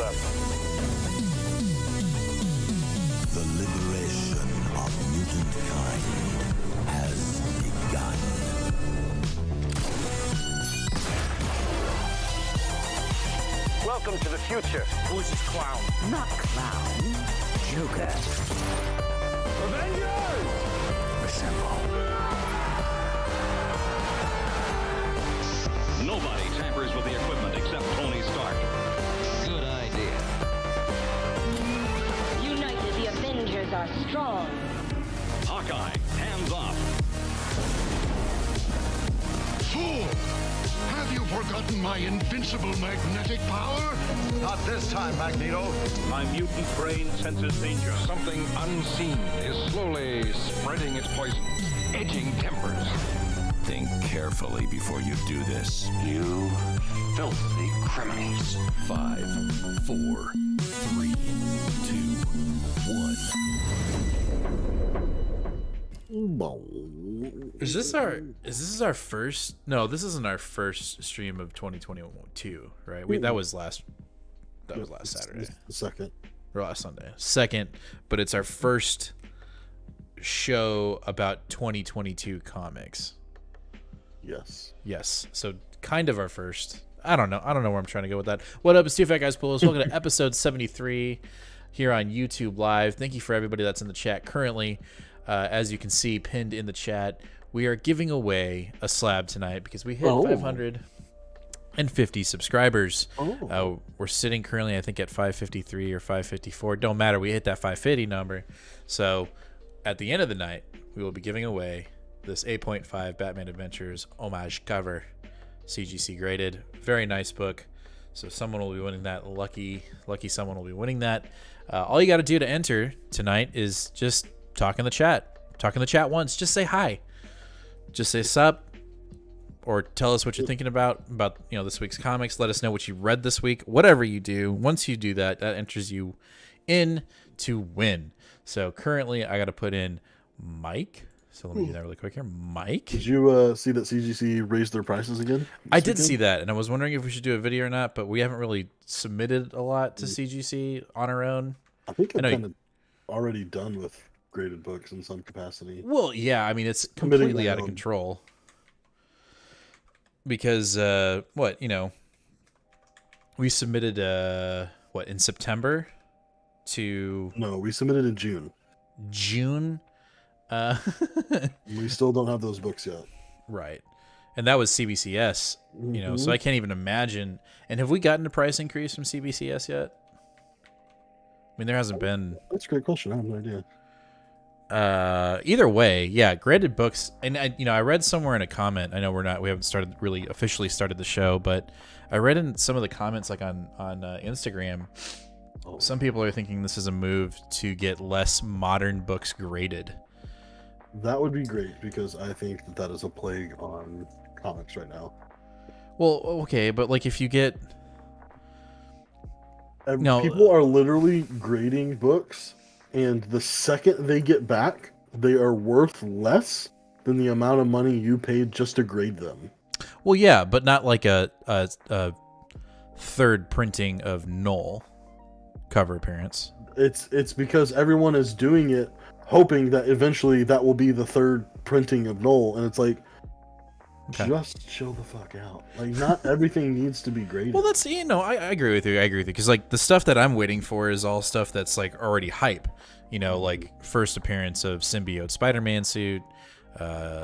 left. The liberation of mutant kind has begun. Welcome to the future. Who's this clown? Not clown, Joker. Avengers! Assemble. Nobody tampers with the equipment except Tony Stark. Good idea. United, the Avengers are strong. Hawkeye, hands off. Fool! Have you forgotten my invincible magnetic power? Not this time, Magneto. My mutant brain senses danger. Something unseen is slowly spreading its poison, edging tempers. Think carefully before you do this. You filthy criminals. 5, 4, 3, 2, 1. Is this our first? No, this isn't our first stream of 2022, right? That was last Saturday. The second. Or last Sunday. Second, but it's our first show about 2022 comics. Yes. So kind of our first. I don't know where I'm trying to go with that. What up, it's Two Fat Guys Pullos. Welcome to episode 73 here on YouTube Live. Thank you for everybody that's in the chat currently. As you can see pinned in the chat, we are giving away a slab tonight because we hit 550 subscribers. We're sitting currently, I think, at 553 or 554. Don't matter. We hit that 550 number. So at the end of the night, we will be giving away this 8.5 Batman Adventures homage cover, CGC graded. Very nice book. So someone will be winning that. Lucky someone will be winning that. All you got to do to enter tonight is just talk in the chat. Talk in the chat once. Just say hi. Just say sup. Or tell us what you're thinking about this week's comics. Let us know what you read this week. Whatever you do, once you do that, that enters you in to win. So currently, I got to put in Mike. So let me do that really quick here. Mike. Did you see that CGC raised their prices again? I did see that, and I was wondering if we should do a video or not, but we haven't really submitted a lot to CGC on our own. I think I'm kind of already done with graded books in some capacity. Well, yeah, I mean, it's completely out of control. Because, we submitted, in September to... No, we submitted in June. June? We still don't have those books yet. Right. And that was CBCS, so I can't even imagine. And have we gotten a price increase from CBCS yet? I mean, there hasn't been... That's a great question. I have no idea. Either way, yeah, graded books, and I read somewhere in a comment. I know we haven't really officially started the show, but I read in some of the comments, like on Instagram, some people are thinking this is a move to get less modern books graded. That would be great because I think that is a plague on comics right now. Well, okay, but like if you get people are literally grading books. And the second they get back, they are worth less than the amount of money you paid just to grade them. Well, yeah, but not like a third printing of Null cover appearance. It's because everyone is doing it, hoping that eventually that will be the third printing of Null, and it's like, just chill the fuck out. Like, not everything needs to be graded. Well, that's I agree with you. Because like the stuff that I'm waiting for is all stuff that's like already hype. Like first appearance of symbiote Spider-Man suit,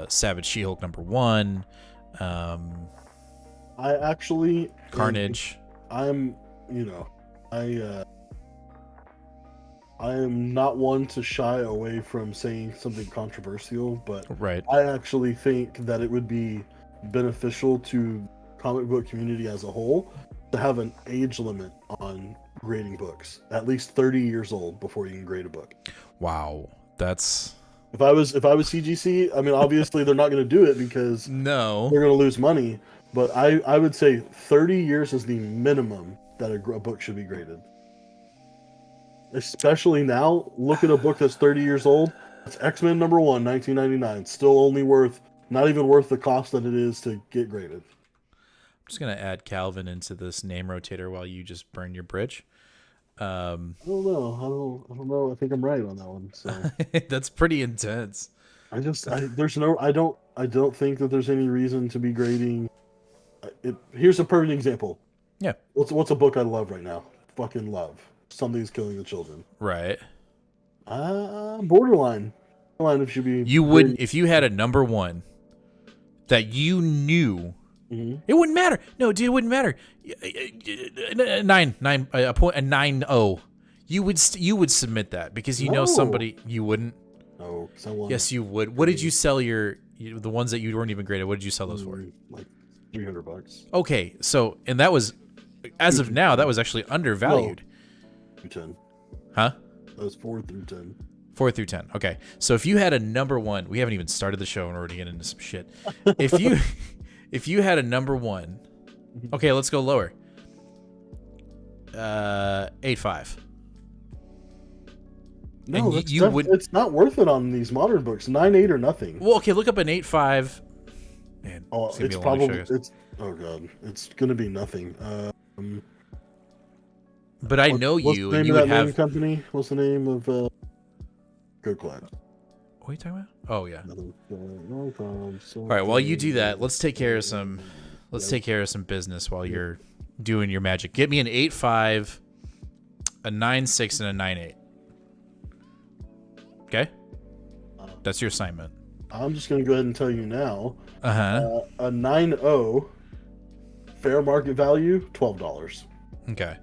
Savage She-Hulk #1. I actually Carnage. I am not one to shy away from saying something controversial, but right. I actually think that it would be beneficial to comic book community as a whole to have an age limit on grading books, at least 30 years old before you can grade a book. Wow, that's... If I was CGC, I mean, obviously they're not going to do it because they're going to lose money, but I would say 30 years is the minimum that a book should be graded. Especially now, look at a book that's 30 years old. It's X-Men #1, 1999. Still only not even worth the cost that it is to get graded. I'm just going to add Calvin into this name rotator while you just burn your bridge. I don't know. I don't know. I think I'm right on that one. So That's pretty intense. I don't think that there's any reason to be grading. Here's a perfect example. Yeah. What's a book I love right now? Fucking love. Something's Killing the Children. Right. Borderline. Borderline should be. You wouldn't if you had a number one that you knew. Mm-hmm. It wouldn't matter. No, dude, it wouldn't matter. A 9.0. You would submit that because you know somebody. You wouldn't. No, someone. Yes, you would. What did you sell the ones that you weren't even graded? What did you sell those for? Like $300. Okay, so and that was, as of now, that was actually undervalued. No. 10. Huh? That was 4 through 10. 4 through 10. Okay, so if you had a number one, we haven't even started the show and we're already getting into some shit. If you had a number one, okay, let's go lower. 8.5. No, it's not worth it on these modern books. 9.8 or nothing. Well, okay, look up an 8.5. Man, it's probably oh god, it's gonna be nothing. But I know you, and you would have company. What's the name of Go Class? What are you talking about? Oh yeah. No problem. All right, while you do that, let's take care of some business while you're doing your magic. Get me an 8.5, a 9.6, and a 9.8. Okay, that's your assignment. I'm just gonna go ahead and tell you now. A 9.0 fair market value, $12. Okay.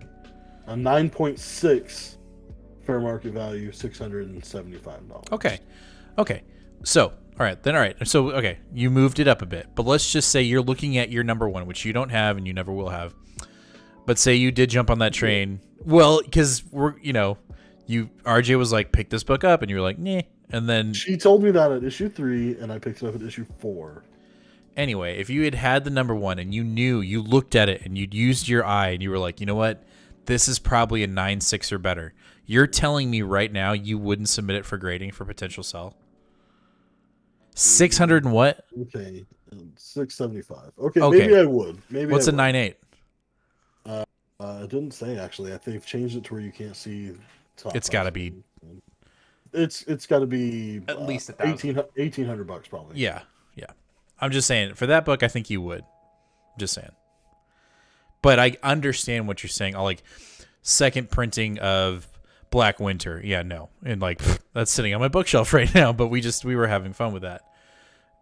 A 9.6 fair market value, $675. Okay. So, all right. So, okay, you moved it up a bit, but let's just say you're looking at your number one, which you don't have and you never will have. But say you did jump on that train. Well, because RJ was like, pick this book up, and you were like, nah. And then she told me that at issue 3, and I picked it up at issue 4. Anyway, if you had the number one and you knew, you looked at it and you'd used your eye and you were like, you know what? This is probably a 9.6 or better. You're telling me right now you wouldn't submit it for grading for potential sell? 600 and what? Okay, 675. Okay, maybe I would. Maybe. What's a 9.8? It didn't say actually. I think they've changed it to where you can't see. It's got to be. It's got to be at least $1,800 probably. Yeah. I'm just saying for that book, I think you would. Just saying. But I understand what you're saying. Like second printing of Black Winter. Yeah, no. And like that's sitting on my bookshelf right now, but we were having fun with that.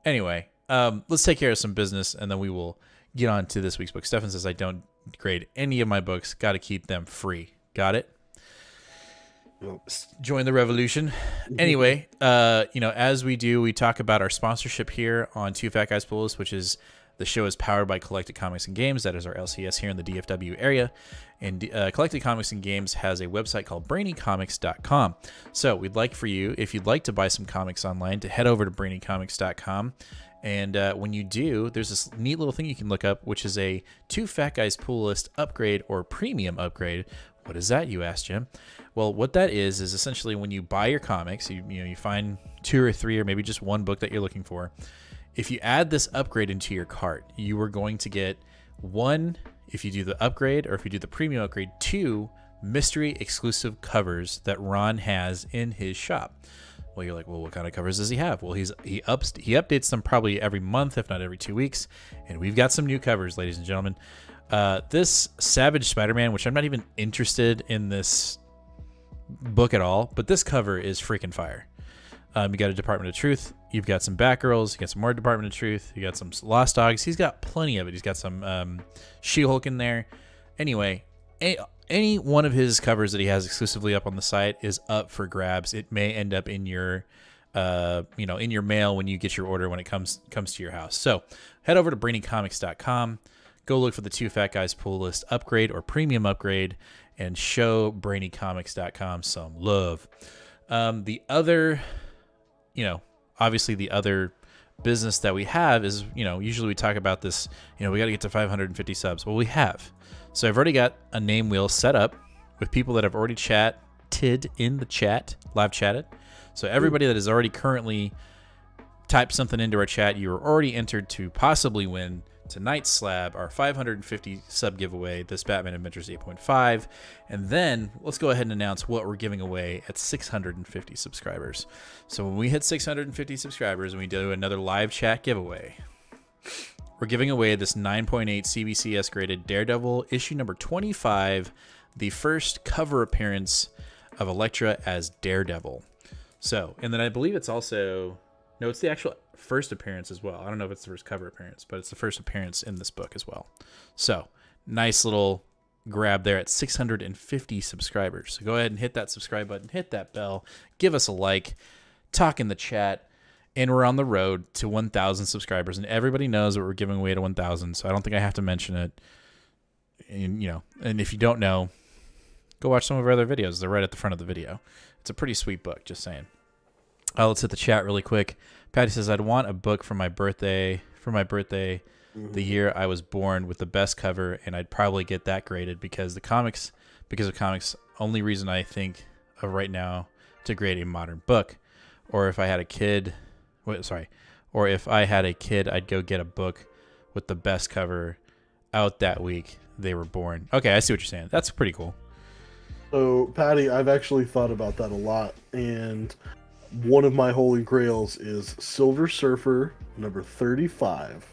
Anyway, let's take care of some business and then we will get on to this week's book. Stefan says I don't grade any of my books. Got to keep them free. Got it? Join the revolution. Anyway, as we do, we talk about our sponsorship here on Two Fat Guys Pull List, which is the show is powered by Collected Comics and Games. That is our LCS here in the DFW area. And Collected Comics and Games has a website called brainycomics.com. So we'd like for you, if you'd like to buy some comics online, to head over to brainycomics.com. And when you do, there's this neat little thing you can look up, which is a Two Fat Guys Pull List upgrade or premium upgrade. What is that, you ask, Jim? Well, what that is essentially when you buy your comics, you find 2 or 3 or maybe just one book that you're looking for. If you add this upgrade into your cart, you are going to get 1, if you do the upgrade or if you do the premium upgrade, 2 mystery exclusive covers that Ron has in his shop. Well, you're like, well, what kind of covers does he have? Well, he updates them probably every month, if not every 2 weeks. And we've got some new covers, ladies and gentlemen. This Savage Spider-Man, which I'm not even interested in this book at all, but this cover is freaking fire. You got a Department of Truth. You've got some Batgirls. You got some more Department of Truth. You got some Lost Dogs. He's got plenty of it. He's got some She-Hulk in there. Anyway, any one of his covers that he has exclusively up on the site is up for grabs. It may end up in your, in your mail when you get your order when it comes to your house. So head over to brainycomics.com. Go look for the Two Fat Guys Pull List upgrade or premium upgrade and show brainycomics.com some love. The other, obviously the other business that we have is, usually we talk about this, we got to get to 550 subs. Well, we have. So I've already got a name wheel set up with people that have already chatted in the chat, live chatted. So everybody that has already currently typed something into our chat, you are already entered to possibly win tonight's slab, our 550 sub giveaway, this Batman Adventures 8.5, and then let's go ahead and announce what we're giving away at 650 subscribers. So when we hit 650 subscribers and we do another live chat giveaway, we're giving away this 9.8 CBCS graded Daredevil issue number 25, the first cover appearance of Elektra as Daredevil. So, and then I believe it's also, no, it's the actual first appearance as well. I don't know if it's the first cover appearance, but it's the first appearance in this book as well. So, nice little grab there at 650 subscribers. So go ahead and hit that subscribe button, hit that bell, give us a like, talk in the chat, and we're on the road to 1,000 subscribers. And everybody knows that we're giving away to 1,000, so I don't think I have to mention it. And, you know, and if you don't know, go watch some of our other videos. They're right at the front of the video. It's a pretty sweet book, just saying. Let's hit the chat really quick. Patty says, I'd want a book for my birthday, the year I was born, with the best cover, and I'd probably get that graded because of comics, only reason I think of right now to grade a modern book. Or if I had a kid, I'd go get a book with the best cover out that week they were born. Okay, I see what you're saying. That's pretty cool. So, Patty, I've actually thought about that a lot, and one of my holy grails is Silver Surfer number 35,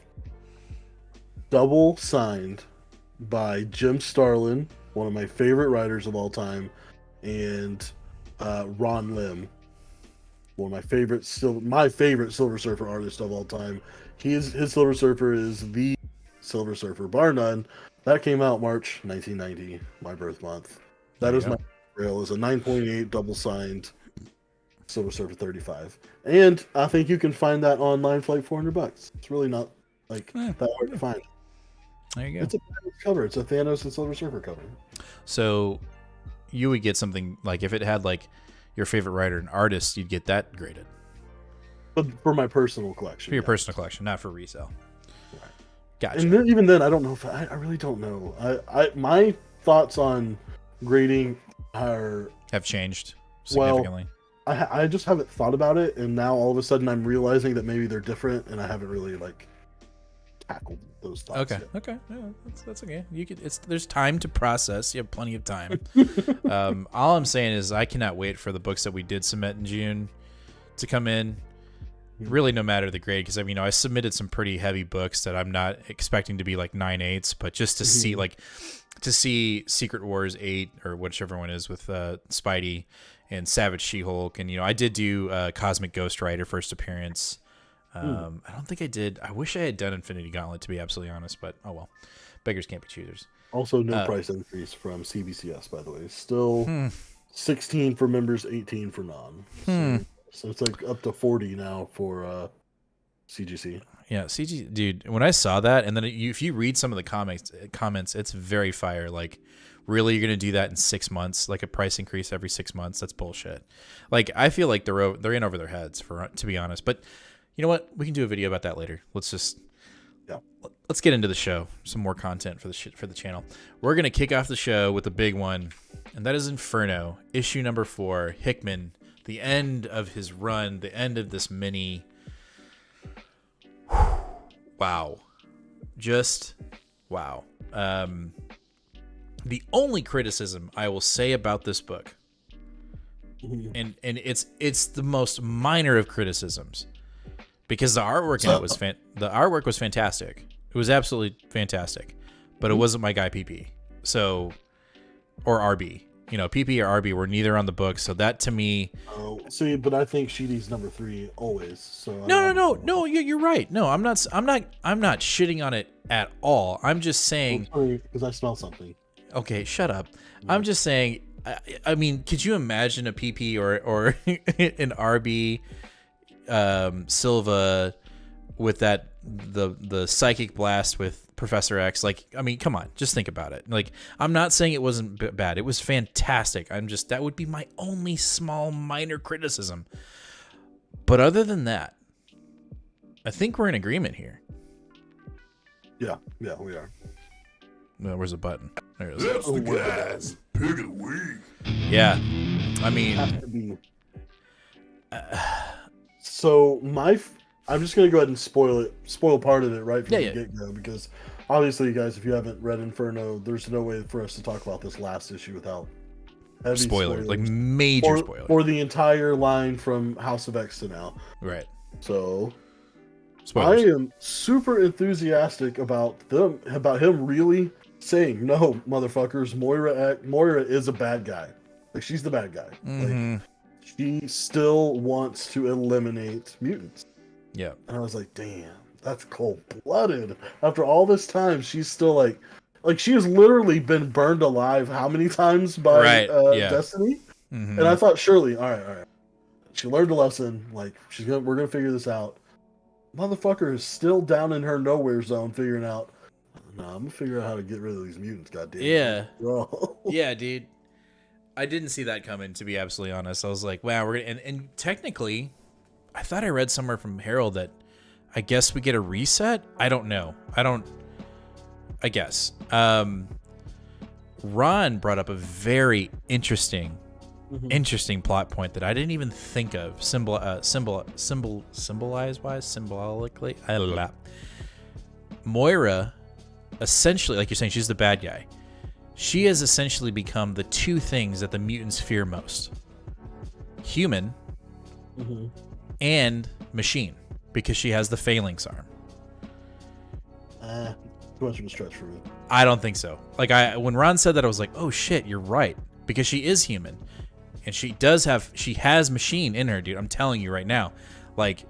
double signed by Jim Starlin, one of my favorite writers of all time, and Ron Lim, one of my favorite Silver Surfer artist of all time. His Silver Surfer is the Silver Surfer, bar none. That came out March 1990, my birth month. That is my grail, is a 9.8 double signed Silver Surfer 35, and I think you can find that online for like $400. It's really not like that hard to find. There you go. It's a cover. It's a Thanos and Silver Surfer cover. So you would get something like, if it had like your favorite writer and artist, you'd get that graded. But for my personal collection. For your personal collection, not for resale. Right. Gotcha. And then, even then, I don't know if I really don't know. My thoughts on grading have changed significantly. I just haven't thought about it, and now all of a sudden I'm realizing that maybe they're different, and I haven't really like tackled those thoughts yet. Okay, yeah, that's okay. There's time to process. You have plenty of time. All I'm saying is I cannot wait for the books that we did submit in June to come in. Really, no matter the grade, because I submitted some pretty heavy books that I'm not expecting to be like 9.8s, but just to see Secret Wars 8 or whichever one is with Spidey and Savage She-Hulk, and I did do Cosmic Ghost Rider first appearance. I don't think I did. I wish I had done Infinity Gauntlet, to be absolutely honest, but oh well. Beggars can't be choosers. Also, no price increase from CBCS, by the way. Still 16 for members, 18 for non. So it's like up to 40 now for CGC. Yeah, CG, dude. When I saw that, and then if you read some of the comments, it's very fire. Like, really, you're gonna do that in 6 months? Like a price increase every 6 months? That's bullshit. Like, I feel like they're in over their heads, to be honest. But you know what? We can do a video about that later. Let's get into the show. Some more content for the channel. We're gonna kick off the show with the big one, and that is Inferno, issue number 4. Hickman, the end of his run, the end of this mini. Wow. Just wow. The only criticism I will say about this book, and it's the most minor of criticisms, because the artwork in it was fantastic. It was absolutely fantastic, but it wasn't my guy PP. So, or RB. PP or RB were neither on the book, so that to me. Oh, see, but I think Sheedy's number 3 always. So no. You're right. No, I'm not shitting on it at all. I'm just saying. Because I smell something. Okay, shut up. I'm just saying. I mean, could you imagine a PP or an RB Silva with the psychic blast with Professor X? Like, I mean, come on, just think about it. Like, I'm not saying it wasn't bad. It was fantastic. That would be my only small minor criticism. But other than that, I think we're in agreement here. Yeah, we are. No, where's the button? There it is. That's the guys. Pick it weak. Yeah, I mean, So I'm just gonna go ahead and spoil part of it right from the Yeah. get-go, because obviously, you guys, if you haven't read Inferno, there's no way for us to talk about this last issue without heavy Spoilers, like spoilers major spoilers. for the entire line from House of X to now. Right. So Spoilers. I am super enthusiastic about him really saying, "No, motherfuckers, Moira is a bad guy. Like, she's the bad guy. Like, she still wants to eliminate mutants." Yeah. And I was like, "Damn, that's cold-blooded." After all this time, she's still like she has literally been burned alive how many times by Destiny? And I thought, surely, all right, she learned a lesson. Like, we're gonna figure this out. Motherfucker is still down in her nowhere zone figuring out, "No, I'm gonna figure out how to get rid of these mutants." Goddamn. Yeah. Bro. Yeah, dude. I didn't see that coming, to be absolutely honest. I was like, wow, we're gonna, and technically, I thought I read somewhere from Harold that I guess we get a reset. I don't know. I guess. Ron brought up a very interesting plot point that I didn't even think of. Symbolically. Moira, essentially, like you're saying, she's the bad guy. She has essentially become the two things that the mutants fear most: human and machine, because she has the phalanx arm. Too much of a stretch for me. I don't think so. Like, when Ron said that, I was like, oh shit, you're right, because she is human, and she has machine in her, dude. I'm telling you right now. Like,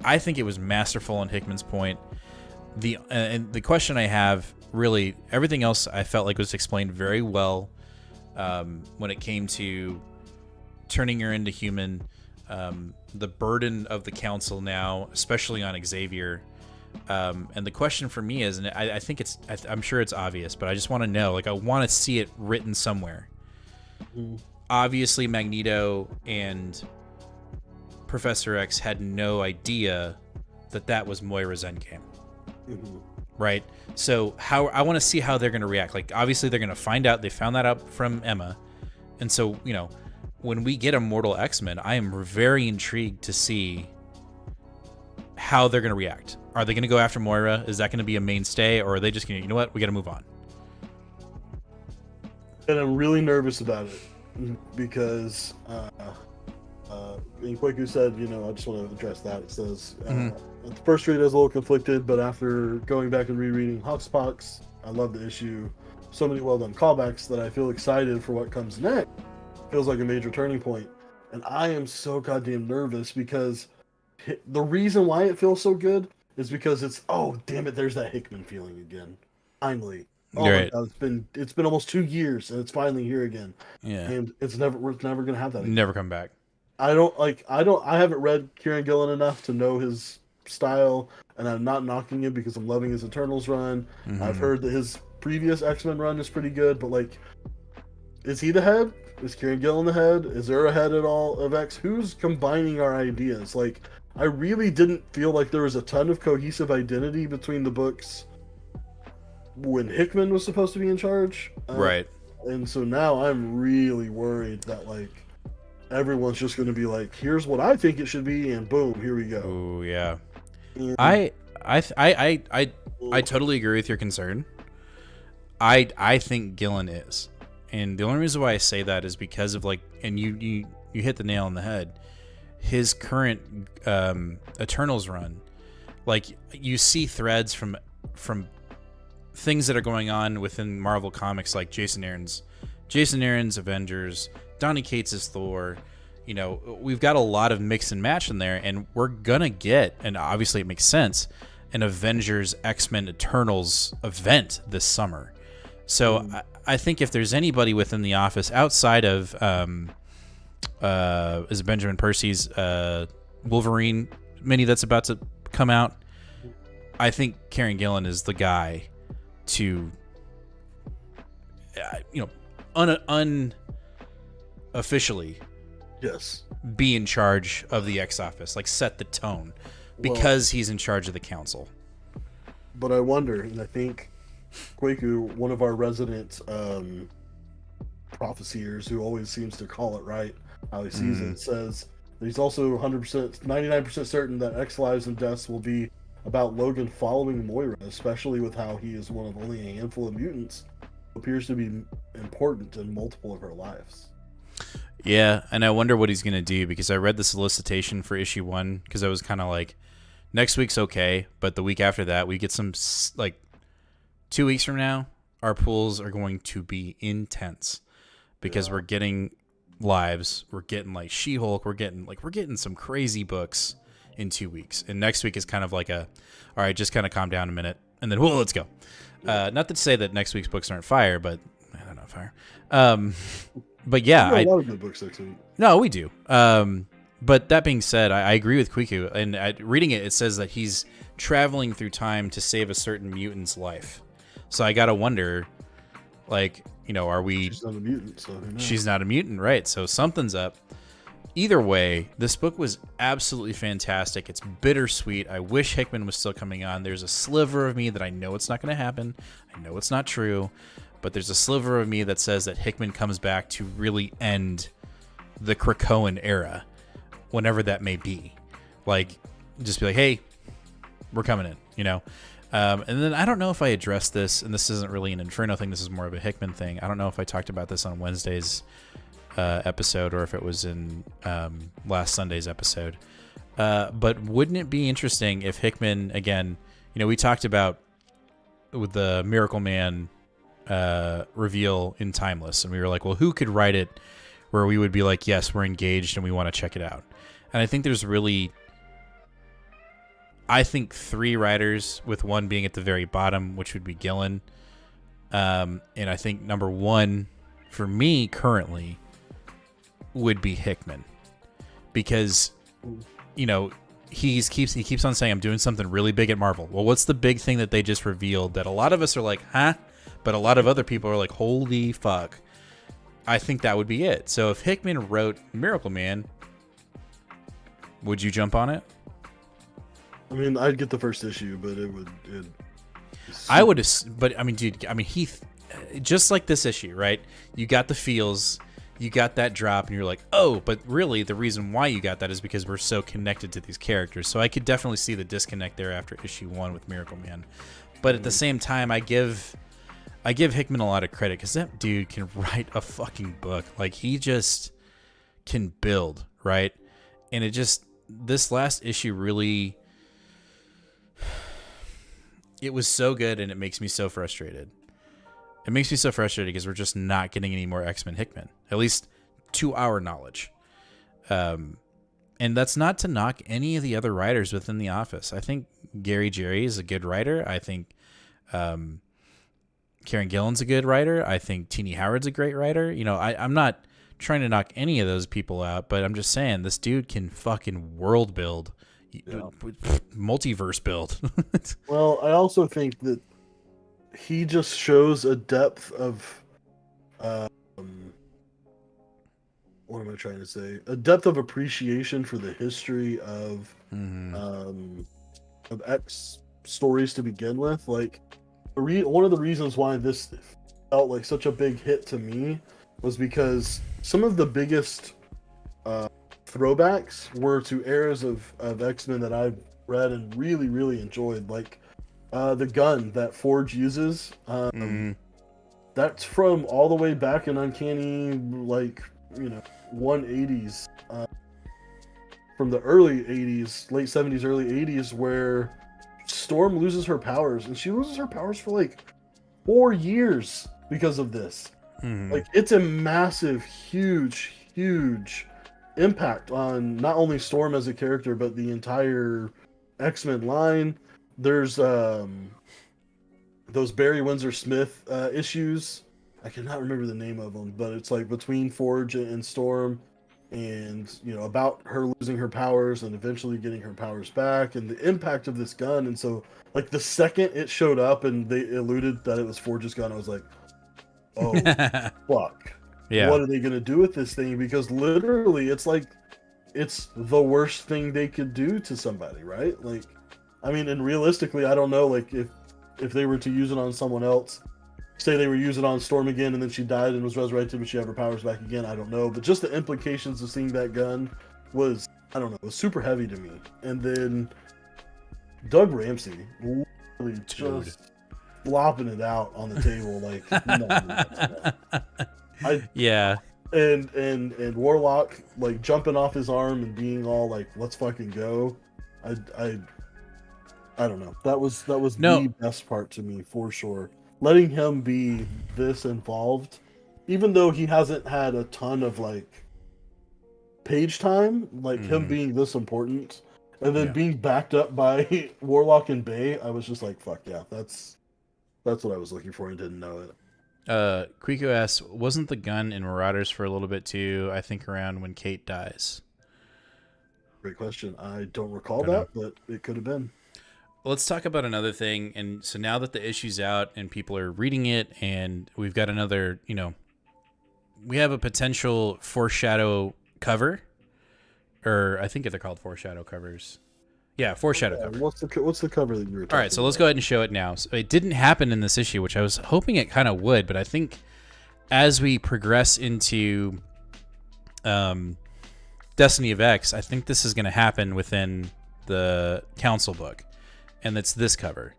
I think it was masterful on Hickman's point. And the question I have, really, everything else I felt like was explained very well when it came to turning her into human, the burden of the council now, especially on Xavier. And the question for me is, and I think I'm sure it's obvious, but I just want to know, like, I want to see it written somewhere. Obviously, Magneto and Professor X had no idea that was Moira's endgame. Right? So I want to see how they're going to react. Like, obviously they're going to find out. They found that out from Emma. And so, when we get Immortal X-Men, I am very intrigued to see how they're going to react. Are they going to go after Moira? Is that going to be a mainstay? Or are they just going to, you know what, we got to move on? And I'm really nervous about it because, and Kwaku said, I just want to address that. It says, at the first read I was a little conflicted, but after going back and rereading Hoxpox, I love the issue. So many well-done callbacks that I feel excited for what comes next. Feels like a major turning point. And I am so goddamn nervous because the reason why it feels so good is because it's, oh, damn it, there's that Hickman feeling again. Finally. Oh my God, it's been almost 2 years and it's finally here again. Yeah. And we're never gonna have that again. Never come back. I haven't read Kieran Gillen enough to know his style, and I'm not knocking him because I'm loving his Eternals run. I've heard that his previous X-Men run is pretty good, but like, is he the head? Is Kieran Gillen the head? Is there a head at all of X? Who's combining our ideas? Like, I really didn't feel like there was a ton of cohesive identity between the books when Hickman was supposed to be in charge. Right. And so now I'm really worried that, like, everyone's just going to be like, here's what I think it should be, and boom, here we go. Oh yeah. And I totally agree with your concern. I think Gillen is. And the only reason why I say that is because of, like, and you hit the nail on the head. His current Eternals run, like, you see threads from things that are going on within Marvel Comics, like Jason Aaron's Avengers, Donny Cates' Thor. We've got a lot of mix and match in there, and we're gonna get, and obviously it makes sense, an Avengers X-Men Eternals event this summer. So I think if there's anybody within the office outside of is Benjamin Percy's Wolverine mini that's about to come out, I think Kieran Gillen is the guy to unofficially be in charge of the X office, like set the tone, because he's in charge of the council. But I wonder, and I think Kwaku, one of our resident prophesiers who always seems to call it right how he sees it, says He's also 100%, 99% certain that X Lives and Deaths will be about Logan following Moira, especially with how he is one of only a handful of mutants who appears to be important in multiple of her lives. Yeah, and I wonder what he's going to do, because I read the solicitation for issue 1, because I was kind of like, next week's okay, but the week after that, we get some, like, 2 weeks from now, our pools are going to be intense, because we're getting Lives, we're getting, like, She-Hulk, we're getting some crazy books in 2 weeks, and next week is kind of like a, all right, just kind of calm down a minute, and then, whoa, let's go. Not to say that next week's books aren't fire, but, I don't know, fire. But yeah, a lot of good books next week. No, we do. But that being said, I agree with Kwiku, and reading it, it says that he's traveling through time to save a certain mutant's life. So I gotta wonder, like, you know, are we? She's not a mutant, so who knows? She's not a mutant, right? So something's up. Either way, this book was absolutely fantastic. It's bittersweet. I wish Hickman was still coming on. There's a sliver of me that I know it's not going to happen. I know it's not true. But there's a sliver of me that says that Hickman comes back to really end the Krakoan era, whenever that may be. Like, just be like, hey, we're coming in, you know? And then I don't know if I addressed this, and this isn't really an Inferno thing. This is more of a Hickman thing. I don't know if I talked about this on Wednesday's episode or if it was in last Sunday's episode. But wouldn't it be interesting if Hickman, again, you know, we talked about with the Miracle Man reveal in Timeless, and we were like, well, who could write it where we would be like, yes, we're engaged and we want to check it out. And I think there's really, I think 3 writers, with one being at the very bottom, which would be Gillen. And I think number 1 for me currently would be Hickman, because, you know, he keeps on saying, I'm doing something really big at Marvel. Well, what's the big thing that they just revealed that a lot of us are like, huh? But a lot of other people are like, holy fuck. I think that would be it. So if Hickman wrote Miracle Man, would you jump on it? I mean, I'd get the first issue, but it would. I would, but I mean, dude, I mean, he, just like this issue, right? You got the feels, you got that drop, and you're like, oh, but really the reason why you got that is because we're so connected to these characters. So I could definitely see the disconnect there after issue 1 with Miracle Man. But at the same time, I give Hickman a lot of credit, because that dude can write a fucking book. Like, he just can build, right? And it just, this last issue really, it was so good, and it makes me so frustrated. It makes me so frustrated because we're just not getting any more X-Men Hickman, at least to our knowledge. And that's not to knock any of the other writers within the office. I think Gary Jerry is a good writer. I think Karen Gillan's a good writer. I think Teenie Howard's a great writer. You know, I'm not trying to knock any of those people out, but I'm just saying this dude can fucking world build, multiverse build. Well, I also think that he just shows a depth of, what am I trying to say? A depth of appreciation for the history of X stories to begin with. Like, one of the reasons why this felt like such a big hit to me was because some of the biggest throwbacks were to eras of X-Men that I've read and really, really enjoyed. Like, the gun that Forge uses, that's from all the way back in Uncanny, like, you know, 180s, from the early 80s, late 70s, early 80s, where Storm loses her powers, and she loses her powers for like 4 years because of this. Like, it's a massive, huge impact on not only Storm as a character, but the entire X-Men line. There's those Barry Windsor Smith issues. I cannot remember the name of them, but it's like between Forge and Storm, and, you know, about her losing her powers and eventually getting her powers back, and the impact of this gun. And so, like, the second it showed up and they alluded that it was Forge's gun, I was like, oh fuck. Yeah. What are they gonna do with this thing? Because literally it's like, it's the worst thing they could do to somebody, right? Like, I mean, and realistically, I don't know, like, if they were to use it on someone else, say they were using it on Storm again and then she died and was resurrected, but she had her powers back again, I don't know. But just the implications of seeing that gun was, I don't know, was super heavy to me. And then Doug Ramsey really just flopping it out on the table like yeah. And Warlock like jumping off his arm and being all like, let's fucking go. I don't know. That was the best part to me for sure. Letting him be this involved, even though he hasn't had a ton of like page time, like him being this important, and then being backed up by Warlock and Bay, I was just like, fuck yeah, that's what I was looking for and didn't know it. Quico asks, wasn't the gun in Marauders for a little bit too? I think around when Kate dies. Great question. I don't recall that, but it could have been. Let's talk about another thing. And so now that the issue's out and people are reading it, and we've got another, we have a potential foreshadow cover, or I think they're called foreshadow covers. Yeah, foreshadow cover. What's the cover that you were talking about? All right, so let's go ahead and show it now. So it didn't happen in this issue, which I was hoping it kind of would, but I think as we progress into Destiny of X, I think this is going to happen within the Council book. And it's this cover.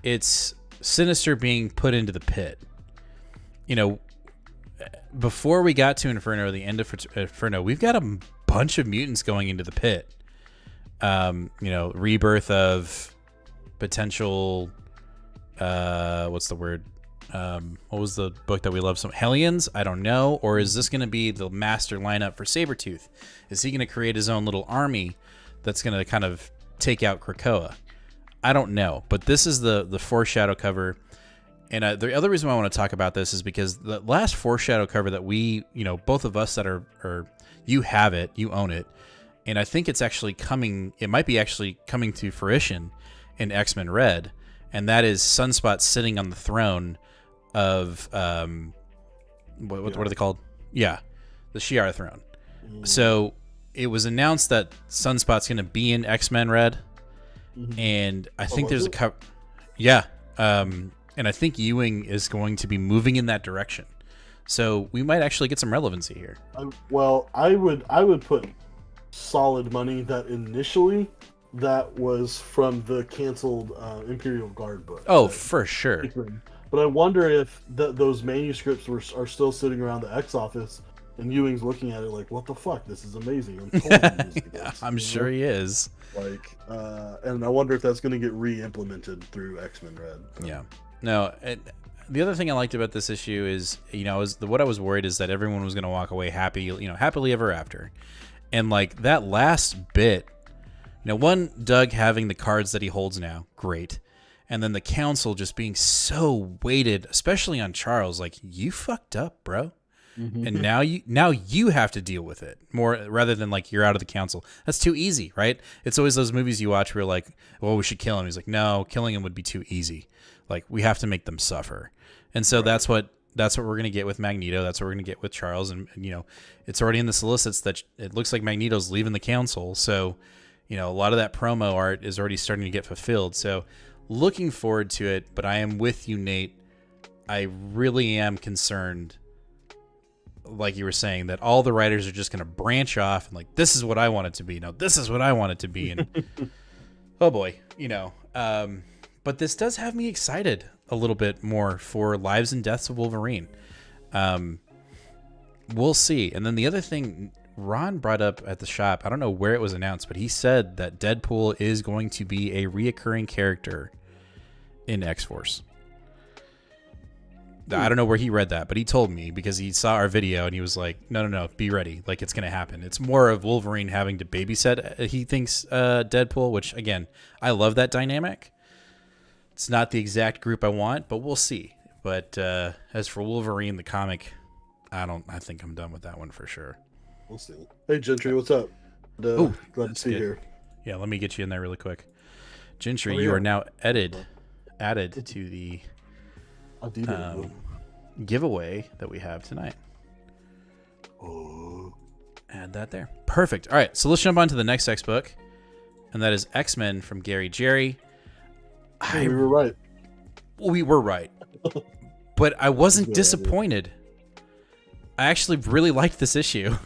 It's Sinister being put into the pit. Before we got to Inferno, the end of Inferno, we've got a bunch of mutants going into the pit. Rebirth of potential, what's the word? What was the book that we love? Some Hellions? I don't know. Or is this going to be the master lineup for Sabretooth? Is he going to create his own little army that's going to kind of take out Krakoa? I don't know, but this is the foreshadow cover. And the other reason why I want to talk about this is because the last foreshadow cover that we, both of us that are you have it, you own it. And I think it's actually it might be actually coming to fruition in X-Men Red. And that is Sunspot sitting on the throne of, what are they called? Yeah, the Shi'ar throne. So it was announced that Sunspot's going to be in X-Men Red. And I think there's a cover. Yeah. And I think Ewing is going to be moving in that direction. So we might actually get some relevancy here. I would put solid money that initially that was from the canceled Imperial Guard book. Oh, for sure. But I wonder if those manuscripts are still sitting around the X office and Ewing's looking at it like, what the fuck? This is amazing. I'm totally using this. I'm sure he is. And I wonder if that's going to get re-implemented through X-Men Red. Yeah. No, the other thing I liked about this issue is, what I was worried is that everyone was going to walk away happy, happily ever after. And like that last bit, one, Doug having the cards that he holds now, great. And then the council just being so weighted, especially on Charles, like, you fucked up, bro. And now you have to deal with it more rather than like you're out of the council. That's too easy, right? It's always those movies you watch where you're like, well, we should kill him. He's like, no, killing him would be too easy. Like, we have to make them suffer. And so that's what we're gonna get with Magneto. That's what we're gonna get with Charles. And it's already in the solicits that it looks like Magneto's leaving the council. So a lot of that promo art is already starting to get fulfilled. So looking forward to it. But I am with you, Nate. I really am concerned, like you were saying, that all the writers are just going to branch off and like, this is what I want it to be. No, this is what I want it to be. And oh boy, but this does have me excited a little bit more for Lives and Deaths of Wolverine. We'll see. And then the other thing Ron brought up at the shop, I don't know where it was announced, but he said that Deadpool is going to be a reoccurring character in X-Force. I don't know where he read that, but he told me because he saw our video and he was like, no, be ready. Like, it's going to happen. It's more of Wolverine having to babysit, he thinks, Deadpool, which, again, I love that dynamic. It's not the exact group I want, but we'll see. But as for Wolverine, the comic, I think I'm done with that one for sure. We'll see. Hey, Gentry, what's up? Glad to see you here. Yeah, let me get you in there really quick. Gentry, you are now added to the giveaway that we have tonight. Add that there. Perfect. All right, so let's jump on to the next X book, and that is X-Men from Gary Jerry. We were right. We were right. But I wasn't disappointed. I actually really liked this issue.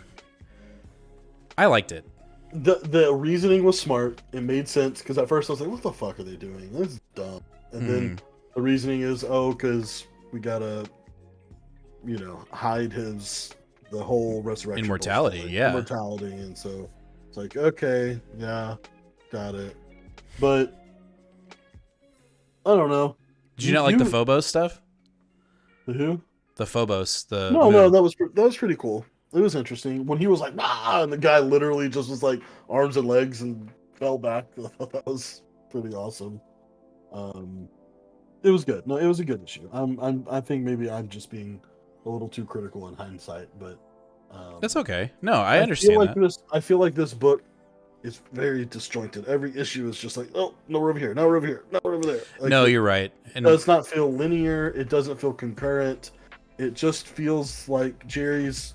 I liked it. the reasoning was smart. It made sense because at first I was like, "What the fuck are they doing? This is dumb." And then the reasoning is, because we gotta, hide the whole resurrection Immortality, bullshit, yeah. immortality, and so it's like, okay, yeah, got it. But I don't know. Did you not like the Phobos stuff? The who? The Phobos. No, that was pretty cool. It was interesting when he was like, "Ah," and the guy literally just was like arms and legs and fell back. I thought that was pretty awesome. It was good. No, it was a good issue. I think maybe I'm just being a little too critical in hindsight, but that's okay. No, I understand that. I feel like this book is very disjointed. Every issue is just like, oh, no, we're over here, no, we're over here, no, we're over there. Like, no, you're right. And it does not feel linear. It doesn't feel concurrent. It just feels like Jerry's.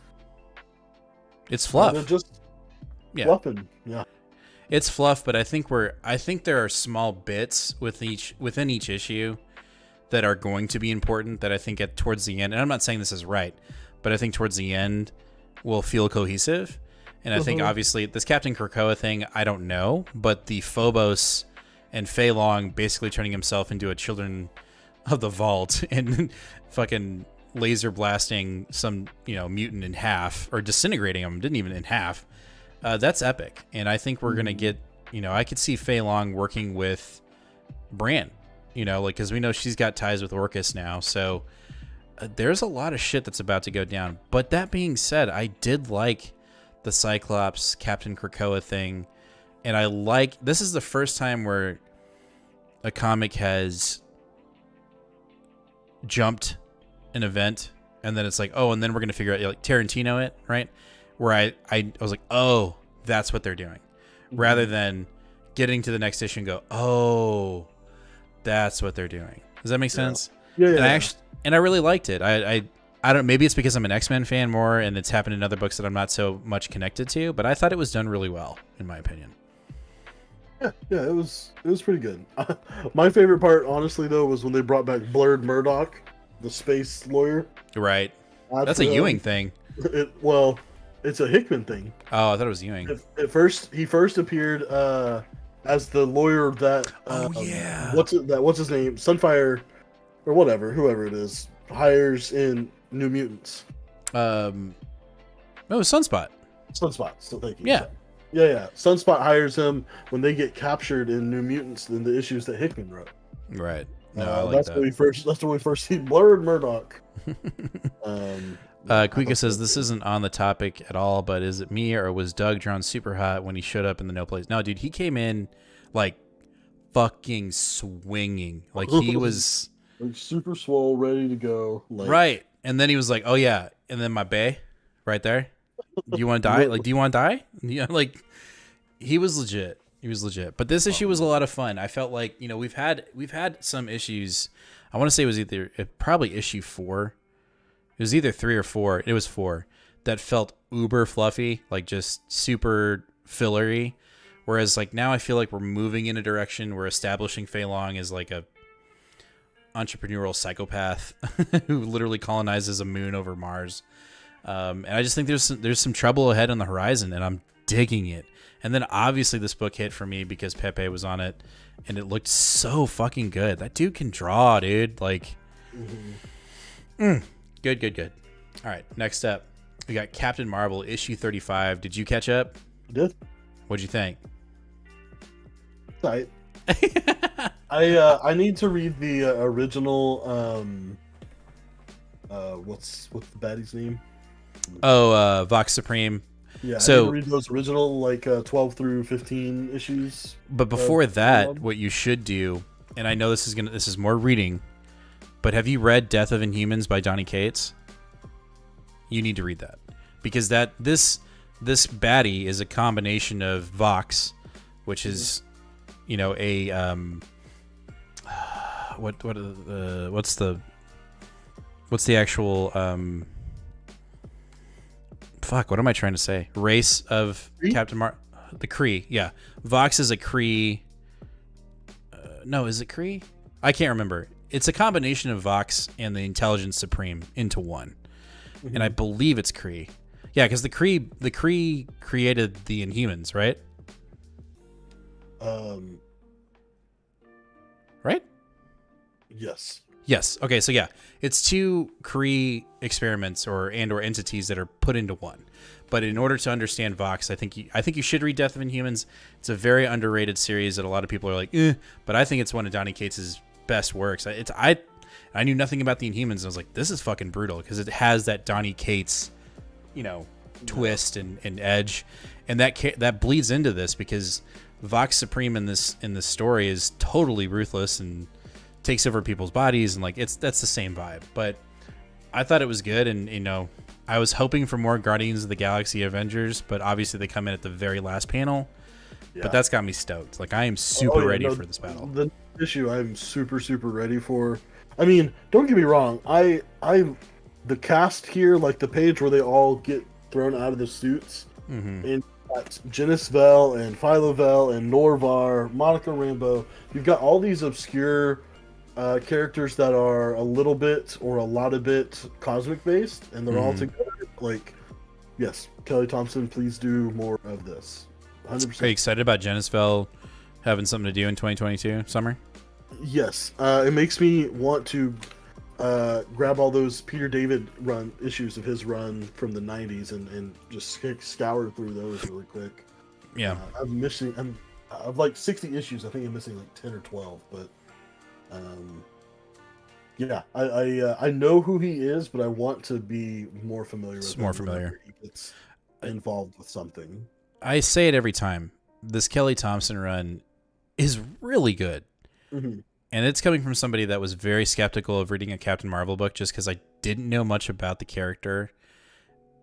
It's fluff. Just fluffing. Yeah. It's fluff, but I think there are small bits within each issue that are going to be important that I think towards the end, and I'm not saying this is right, but I think towards the end will feel cohesive. And I think obviously this Captain Krakoa thing, I don't know, but the Phobos and Fei Long basically turning himself into a Children of the Vault and fucking laser blasting some mutant in half, or disintegrating him, didn't even in half. That's epic, and I think we're gonna get. I could see Fei Long working with Bran, because we know she's got ties with Orcus now. So there's a lot of shit that's about to go down. But that being said, I did like the Cyclops Captain Krakoa thing, and this is the first time where a comic has jumped an event and then it's like, oh, and then we're gonna figure out like Tarantino it, right? Where I was like, oh, that's what they're doing, rather than getting to the next issue and go, oh, that's what they're doing. Does that make sense? Yeah. And I really liked it. I don't. Maybe it's because I'm an X-Men fan more, and it's happened in other books that I'm not so much connected to. But I thought it was done really well, in my opinion. Yeah, it was pretty good. My favorite part, honestly, though, was when they brought back Blurred Murdoch, the space lawyer. Right. That's a Ewing thing. It's a Hickman thing. Oh, I thought it was Ewing. He first appeared as the lawyer that. What's his name? Sunfire, or whatever, whoever it is, hires in New Mutants. It was Sunspot. So thank you. Yeah. Yeah. Sunspot hires him when they get captured in New Mutants in the issues that Hickman wrote. Right. No, I like that's that. When we first see Blurred Murdoch. Kuika says this isn't on the topic at all, but is it me or was Doug drawn super hot when he showed up in the No Place? No, dude, he came in like fucking swinging, like he was like super swole, ready to go. Right, and then he was like, "Oh yeah," and then my bae, right there. Do you want to die? Like, do you want to die? Yeah, like he was legit. He was legit. But this issue was a lot of fun. I felt like we've had some issues. I want to say it was probably issue 4. It was either 3 or 4. It was 4 that felt uber fluffy, like just super fillery. Whereas like now I feel like we're moving in a direction where establishing Fei Long as like a entrepreneurial psychopath who literally colonizes a moon over Mars. And I just think there's some trouble ahead on the horizon, and I'm digging it. And then obviously this book hit for me because Pepe was on it, and it looked so fucking good. That dude can draw, dude. Like, Good. All right, next up, we got Captain Marvel, issue 35. Did you catch up? I did. What'd you think? Right. I need to read the original. What's the baddie's name? Oh, Vox Supreme. Yeah, so I need to read those original 12 through 15 issues. But before that, what you should do, and I know this is more reading, but have you read Death of Inhumans by Donny Cates? You need to read that, because this baddie is a combination of Vox, which is what's the actual what am I trying to say? Race of Kree? Captain the Kree, yeah. Vox is a Kree. No, is it Kree? I can't remember. It's a combination of Vox and the Intelligence Supreme into one, and I believe it's Kree. Yeah, because the Kree created the Inhumans, right? Right? Yes. Yes. Okay, so yeah, it's two Kree experiments or entities that are put into one. But in order to understand Vox, I think you should read Death of Inhumans. It's a very underrated series that a lot of people are like, but I think it's one of Donny Cates' best works. I knew nothing about the Inhumans, and I was like, this is fucking brutal because it has that Donny Cates, twist and edge, and that bleeds into this because Vox Supreme in this story is totally ruthless and takes over people's bodies, and that's the same vibe. But I thought it was good, and I was hoping for more Guardians of the Galaxy Avengers, but obviously they come in at the very last panel. Yeah. But that's got me stoked. I am super ready for this battle. The issue I'm super ready for. I mean, don't get me wrong. The cast here, the page where they all get thrown out of the suits, and got Janice Vel and Philo Vel and Norvar, Monica Rambeau. You've got all these obscure characters that are a little bit or a lot of bit cosmic based, and they're all together. Yes, Kelly Thompson, please do more of this. 100%. Are you excited about Janice Vel having something to do in 2022 summer? Yes, it makes me want to grab all those Peter David issues of his run from the 90s and just scour through those really quick. Yeah, I've like 60 issues. I think I'm missing 10 or 12, but yeah, I know who he is, but I want to be more familiar with him. More familiar. He gets involved with something. I say it every time. This Kelly Thompson run is really good. Mm-hmm. And it's coming from somebody that was very skeptical of reading a Captain Marvel book just because I didn't know much about the character.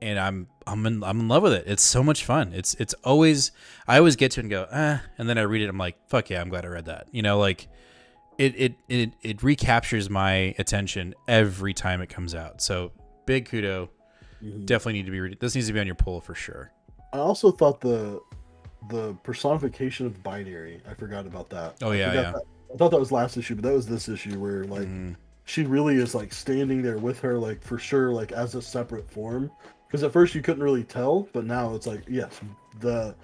And I'm in love with it. It's so much fun. It's always, I always get to it and go, and then I read it. I'm like, fuck yeah, I'm glad I read that. It recaptures my attention every time it comes out. So big kudo. Mm-hmm. Definitely need to be reading. This needs to be on your pull for sure. I also thought the personification of binary. I forgot about that. Oh yeah. I thought that was last issue, but that was this issue where she really is standing there with her for sure as a separate form. Because at first you couldn't really tell, but now it's yes, the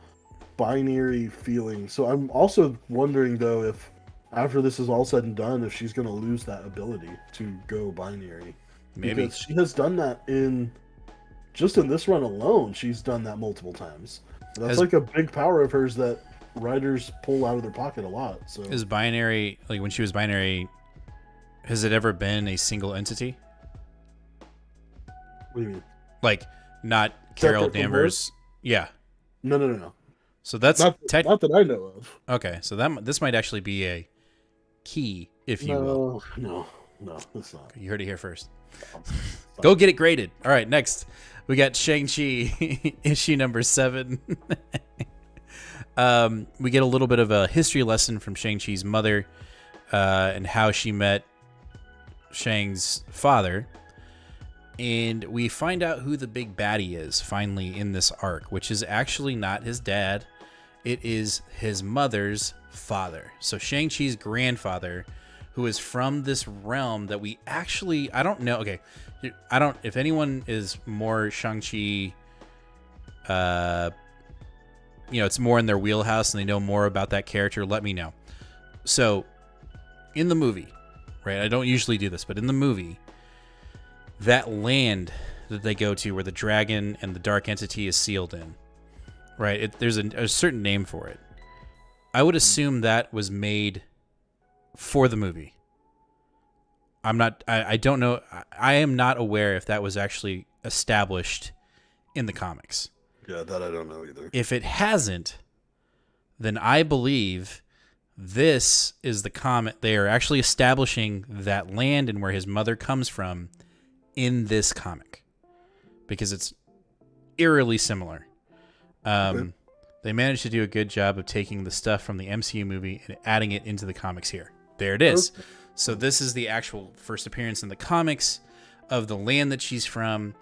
binary feeling. So I'm also wondering though if after this is all said and done, if she's going to lose that ability to go binary. Maybe. Because she has done that in this run alone. She's done that multiple times. That's a big power of hers that writers pull out of their pocket a lot. So is binary, when she was binary, has it ever been a single entity? What do you mean? Not Carol Danvers. Yeah. No. So that's not that I know of. Okay, so this might actually be a key, if you will. No, it's not. You heard it here first. Go get it graded. All right, next we got Shang-Chi issue number 7. We get a little bit of a history lesson from Shang-Chi's mother and how she met Shang's father. And we find out who the big baddie is finally in this arc, which is actually not his dad. It is his mother's father. So Shang-Chi's grandfather, who is from this realm that we actually, I don't know. Okay. If anyone is more Shang-Chi, it's more in their wheelhouse and they know more about that character, let me know. So in the movie, right? I don't usually do this, but in the movie, that land that they go to where the dragon and the dark entity is sealed in, right? There's a certain name for it. I would assume that was made for the movie. I don't know. I am not aware if that was actually established in the comics. Yeah, that I don't know either. If it hasn't, then I believe this is the comic. They are actually establishing that land and where his mother comes from in this comic because it's eerily similar. They managed to do a good job of taking the stuff from the MCU movie and adding it into the comics here. There it is. Okay. So this is the actual first appearance in the comics of the land that she's from,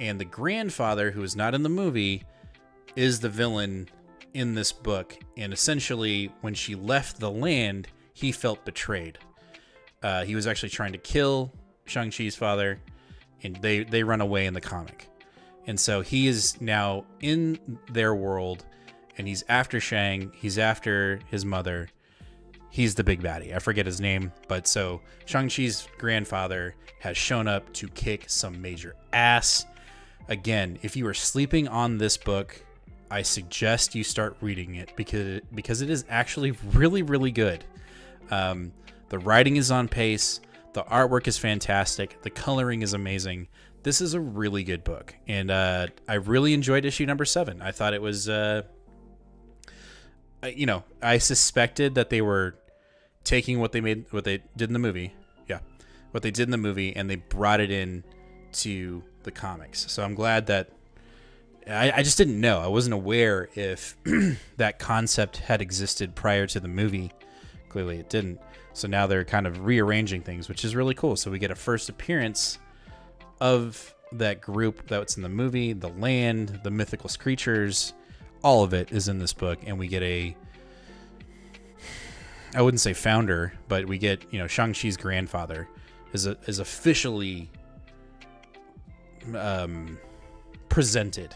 and the grandfather, who is not in the movie, is the villain in this book. And essentially, when she left the land, he felt betrayed. He was actually trying to kill Shang-Chi's father, and they run away in the comic. And so he is now in their world, and he's after Shang. He's after his mother. He's the big baddie. I forget his name, but so Shang-Chi's grandfather has shown up to kick some major ass. Again, if you are sleeping on this book, I suggest you start reading it because it is actually really, really good. The writing is on pace. The artwork is fantastic. The coloring is amazing. This is a really good book, and I really enjoyed issue number 7. I thought it was, I suspected that they were taking what they did in the movie, and they brought it in to the comics. So I'm glad that I just didn't know. I wasn't aware if that concept had existed prior to the movie. Clearly it didn't. So now they're kind of rearranging things, which is really cool. So we get a first appearance of that group that's in the movie, the land, the mythical creatures, all of it is in this book. And we get I wouldn't say founder, but we get, Shang-Chi's grandfather is officially presented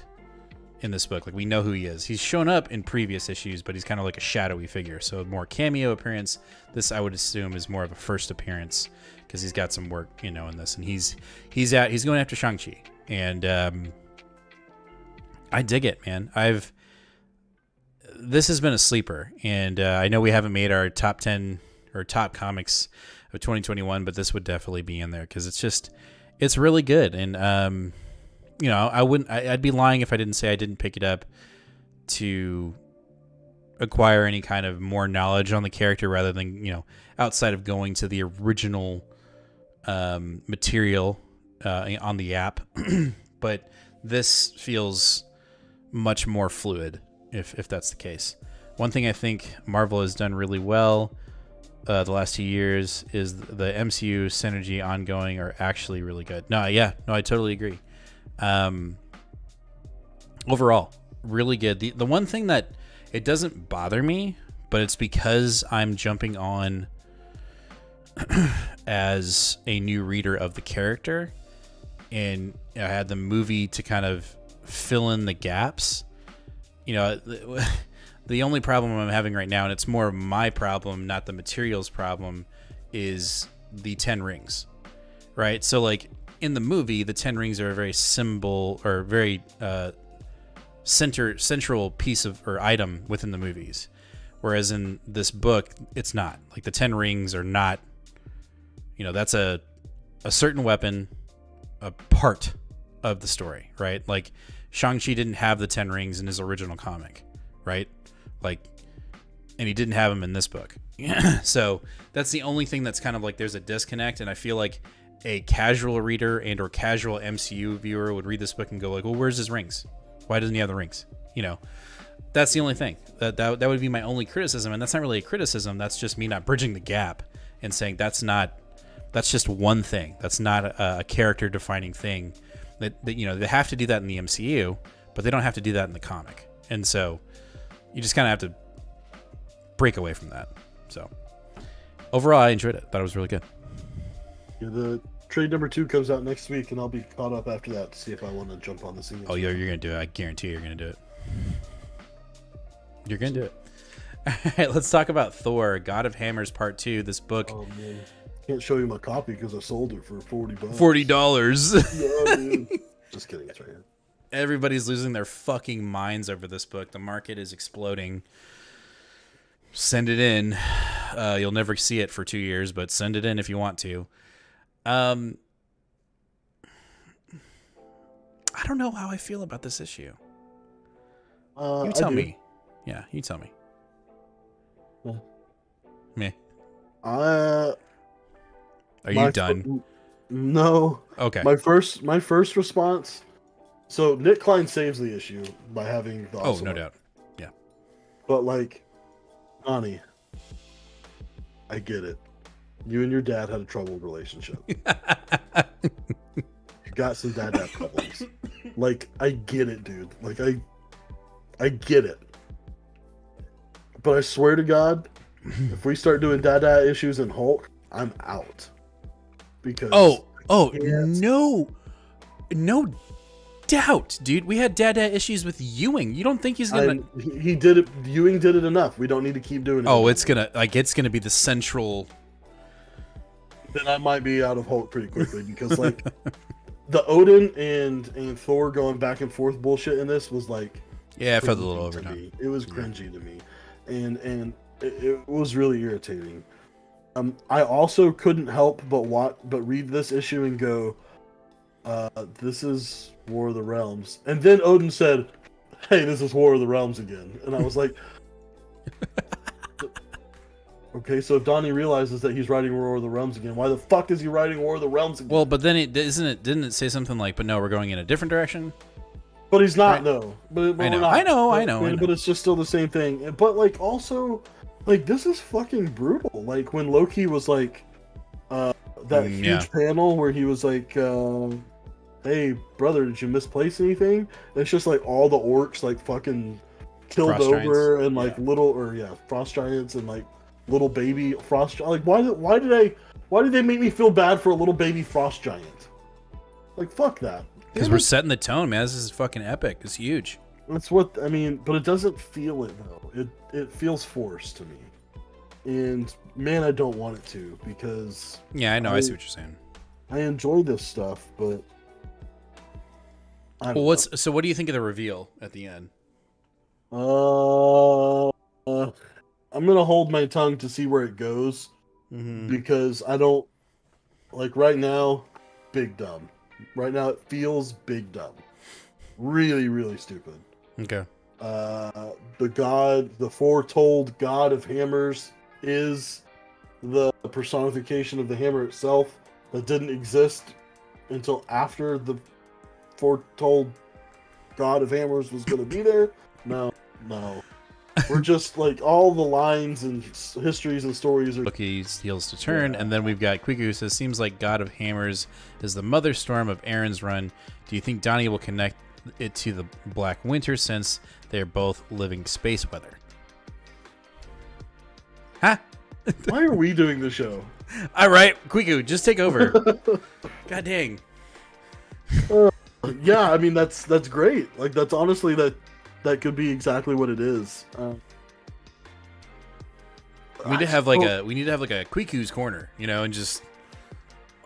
in this book. Like, we know who he is. He's shown up in previous issues, but he's kind of like a shadowy figure. So more cameo appearance. This, I would assume, is more of a first appearance because he's got some work, in this, and he's going after Shang-Chi, and I dig it, man. This has been a sleeper, and I know we haven't made our top 10 or top comics of 2021, but this would definitely be in there because it's really good. And I'd be lying if I didn't say I didn't pick it up to acquire any kind of more knowledge on the character rather than, outside of going to the original material on the app. But this feels much more fluid, if that's the case. One thing I think Marvel has done really well the last 2 years is the MCU synergy ongoing are actually really good. I totally agree. Overall, really good. The one thing that it doesn't bother me, but it's because I'm jumping on as a new reader of the character, and I had the movie to kind of fill in the gaps. The only problem I'm having right now, and it's more of my problem, not the materials problem, is the 10 rings, right? So, like, in the movie, the 10 rings are a very symbol or very central piece of or item within the movies, whereas in this book, it's not. Like, the 10 rings are not, that's a certain weapon, a part of the story, right? Like, Shang-Chi didn't have the 10 rings in his original comic, right? Like, and he didn't have them in this book. So that's the only thing that's kind of like there's a disconnect, and I feel like a casual reader and or casual MCU viewer would read this book and go like, well, where's his rings? Why doesn't he have the rings? That's the only thing. That would be my only criticism, and that's not really a criticism. That's just me not bridging the gap and saying that's just one thing. That's not a character defining thing. That they have to do that in the MCU, but they don't have to do that in the comic. And so you just kind of have to break away from that. So overall, I enjoyed it. Thought it was really good. Yeah, the trade number 2 comes out next week, and I'll be caught up after that to see if I want to jump on this thing. Oh, yeah, you're going to do it. I guarantee you're going to do it. You're going to do it. All right, let's talk about Thor, God of Hammers Part 2. This book. Oh, man. Can't show you my copy because I sold it for $40. $40. Yeah, dude. Just kidding. It's right here. Everybody's losing their fucking minds over this book. The market is exploding. Send it in. You'll never see it for 2 years, but send it in if you want to. I don't know how I feel about this issue. You tell me. Yeah, you tell me. Yeah. Meh. Are you done? No. Okay. My first response. So Nick Klein saves the issue by having the awesome no art. doubt. Yeah. But like, Ani, I get it. You and your dad had a troubled relationship. You got some dad problems. Like, I get it, dude. Like, I get it. But I swear to God, if we start doing dada issues in Hulk, I'm out. Because no doubt, dude. We had dad issues with Ewing. You don't think he's gonna? He did it. Ewing did it enough. We don't need to keep doing it. Oh, it's gonna be the central. Then I might be out of Hulk pretty quickly because like the Odin and Thor going back and forth bullshit in this was like, yeah, I felt a little overdone. It was cringy to me, and it was really irritating. I also couldn't help but read this issue and go, this is War of the Realms. And then Odin said, hey, this is War of the Realms again. And I was like, okay, so if Donnie realizes that he's writing War of the Realms again, why the fuck is he writing War of the Realms again? Well, but then didn't it say something like, but no, we're going in a different direction? But he's not, though. But I know, we're not. I know. But it's just still the same thing. But, like, also, like, this is fucking brutal. Like, when Loki was, like, that huge panel where he was like, hey, brother, did you misplace anything? And it's just, like, all the orcs, like, fucking killed Frost over giants. and, like, frost giants and, like, little baby frost giants. Like, why did they make me feel bad for a little baby frost giant? Like, fuck that. Because we're setting the tone, man. This is fucking epic. It's huge. That's what I mean, but it doesn't feel it though. It feels forced to me, and man, I don't want it to because yeah, I know. I see what you're saying. I enjoy this stuff, but so what do you think of the reveal at the end? I'm gonna hold my tongue to see where it goes because I don't like right now. Big dumb. Right now, it feels big dumb. Really, really stupid. Okay. The foretold god of hammers is the personification of the hammer itself that didn't exist until after the foretold god of hammers was going to be there. No. We're just like all the lines and histories and stories are. Loki's heels to turn, and then we've got Quiku who says, "Seems like God of Hammers is the mother storm of Aaron's run. Do you think Donnie will connect it to the Black Winter since they're both living space weather?" Huh? Why are we doing the show? All right, Quiku, just take over. God dang. Yeah, I mean that's great. Like that's honestly that could be exactly what it is. We need to have like a Quiku's corner, and just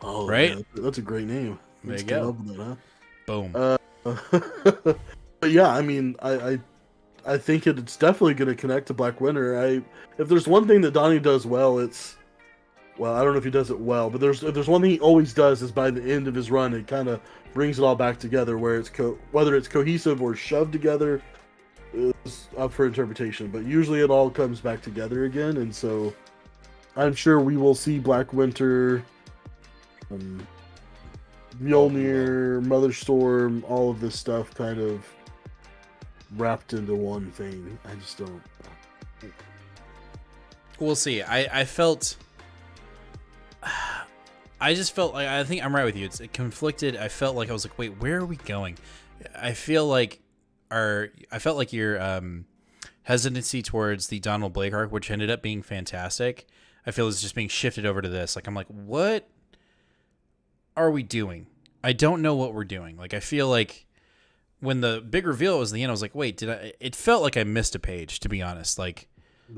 right. Yeah, that's a great name. There you go. That, huh? Boom. But yeah, I mean, I think it's definitely going to connect to Black Winter. If there's one thing that Donnie does well, I don't know if he does it well, but if there's one thing he always does is by the end of his run, it kind of brings it all back together. Where it's whether it's cohesive or shoved together is up for interpretation, but usually it all comes back together again, and so I'm sure we will see Black Winter, Mjolnir, Mother Storm, all of this stuff kind of wrapped into one thing. I just don't. We'll see. I just felt like, I think I'm right with you. It's conflicted. I felt like I was like, wait, where are we going? I felt like your hesitancy towards the Donald Blake arc, which ended up being fantastic, I feel is just being shifted over to this. Like, I'm like, what are we doing? I don't know what we're doing. Like, I feel like when the big reveal was the end, I was like, wait, it felt like I missed a page, to be honest. Like,